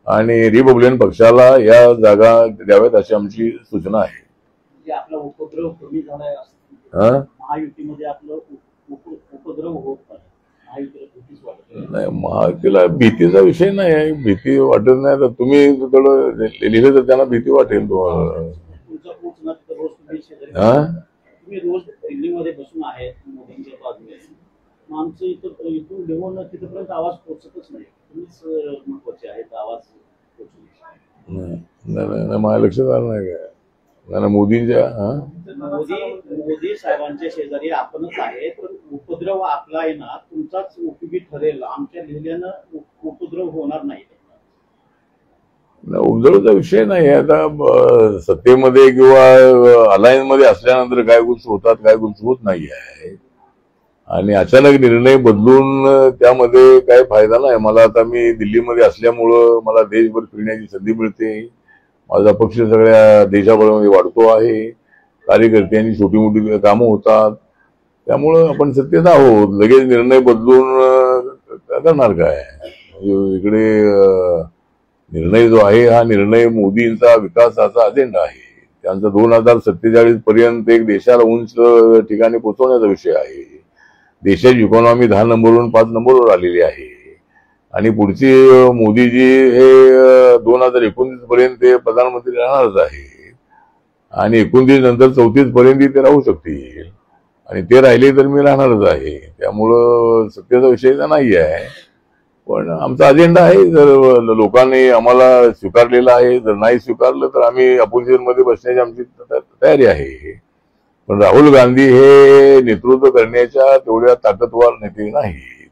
आणि रिपब्लिकन पक्षाला या जागा द्याव्यात अशी आमची सूचना आहे. आपला उपद्रव कमी झालाय, महायुतीमध्ये आपलं उपद्रव होत नाही. महायुतीला भीतीचा विषय नाही आहे, भीती वाटत नाही. तर तुम्ही थोडं लिहिलं तर त्यांना भीती वाटेल तुम्हाला. तुम्ही रोज दिल्लीमध्ये बसून आहेत मोदींच्या बाजूने, मग आमचं इथून घेऊन तिथपर्यंत आवाज पोहोचतच नाही. तुम्हीच महत्वाचे आहेत आवाज पोहोचवण्याचे. नाही, माझ्या लक्षात आलं नाही काय. नाही, मोदींच्या मोदी साहेबांच्या शेजारी आपणच आहे, तर उपद्रव आपला आहे ना तुमचाच उपयोगी ठरेल. आमच्या लिहिल्यानं उपद्रव होणार नाही. उपद्रवचा विषय नाही. आता सत्तेमध्ये किंवा अलायन्स मध्ये असल्यानंतर काय गोष्टी होतात, काय गोष्टी होत नाही आहे. आणि अचानक निर्णय बदलून त्यामध्ये काय फायदा नाही. मला आता मी दिल्लीमध्ये असल्यामुळं मला देशभर फिरण्याची संधी मिळते. माझा पक्ष सगळ्या देशाभरामध्ये वाढतो आहे. कार्यकर्त्यांची छोटी मोठी कामं होतात. त्यामुळं आपण सत्तेत आहोत. लगेच निर्णय बदलून करणार काय. इकडे निर्णय जो आहे हा निर्णय मोदींचा विकासाचा अजेंडा आहे. त्यांचा 2047 पर्यंत एक देशाला उंच ठिकाणी पोहोचवण्याचा विषय आहे. देशाची इकॉनॉमी 10 नंबरवरून 5 नंबरवर आलेली आहे. आणि पुढची मोदीजी हे 2029 पर्यंत प्रधानमंत्री राहणारच आहे. आणि 29 नंतर 34 पर्यंत ते राहू शकतील. आणि ते राहिले तर मी राहणारच आहे. त्यामुळं सत्तेचा विषय तर नाही आहे. पण आमचा अजेंडा आहे. जर लोकांनी आम्हाला स्वीकारलेला आहे, जर नाही स्वीकारलं तर आम्ही अपोजिशन मध्ये बसण्याची आमची तयारी आहे. पण राहुल गांधी हे नेतृत्व करण्याच्या तेवढ्या ताकदवार नेते नाहीत.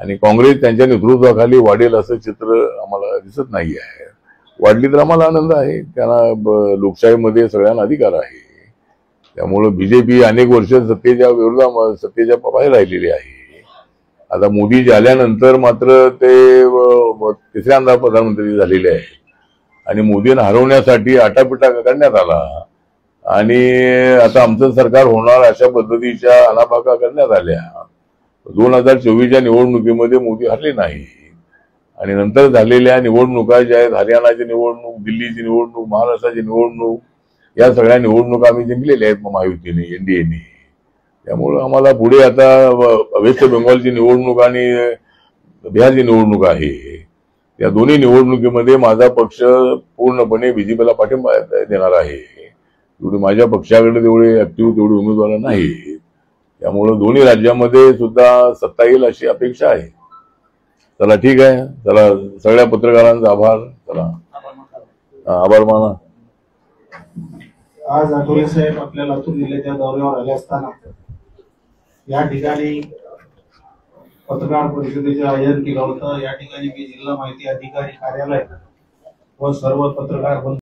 आणि काँग्रेस त्यांच्या नेतृत्वाखाली वाढेल असं चित्र आम्हाला दिसत नाही आहे. वाढली तर आम्हाला आनंद आहे. त्यांना लोकशाहीमध्ये सगळ्यांना अधिकार आहे. त्यामुळं बीजेपी अनेक वर्ष सत्तेच्या बाहेर राहिलेली आहे. आता मोदी आल्यानंतर मात्र ते तिसऱ्यांदा प्रधानमंत्री झालेले आहेत. आणि मोदींना हरवण्यासाठी आटापिटा करण्यात आला. आणि आता आमचं सरकार होणार अशा पद्धतीच्या आलापाका करण्यात आल्या. 2024च्या निवडणुकीमध्ये मोदी हरले नाही. आणि नंतर झालेल्या निवडणुका ज्या आहेत, हरियाणाची निवडणूक, दिल्लीची निवडणूक, महाराष्ट्राची निवडणूक, या सगळ्या निवडणुका आम्ही जिंकलेल्या आहेत महायुतीने, एनडीएने. त्यामुळं आम्हाला पुढे आता वेस्ट बेंगॉलची निवडणूक आणि बिहारची निवडणूक आहे. या दोन्ही निवडणुकीमध्ये माझा पक्ष पूर्णपणे बीजेपीला पाठिंबा देणार आहे. तेवढी माझ्या पक्षाकडे तेवढे ऍक्टिव्ह तेवढे उमेदवार नाही. त्यामुळं दोन्ही राज्यामध्ये सुद्धा सत्ता येईल अशी अपेक्षा आहे. चला ठीक आहे. चला सगळ्या पत्रकारांचा आभार. चला आभार माना. आज आठवले साहेब आपल्या लातूर जिल्ह्याच्या दौऱ्यावर आले असताना या ठिकाणी पत्रकार परिषदेचे आयोजन केलं होतं. या ठिकाणी मी जिल्हा माहिती अधिकारी कार्यालय व सर्व पत्रकार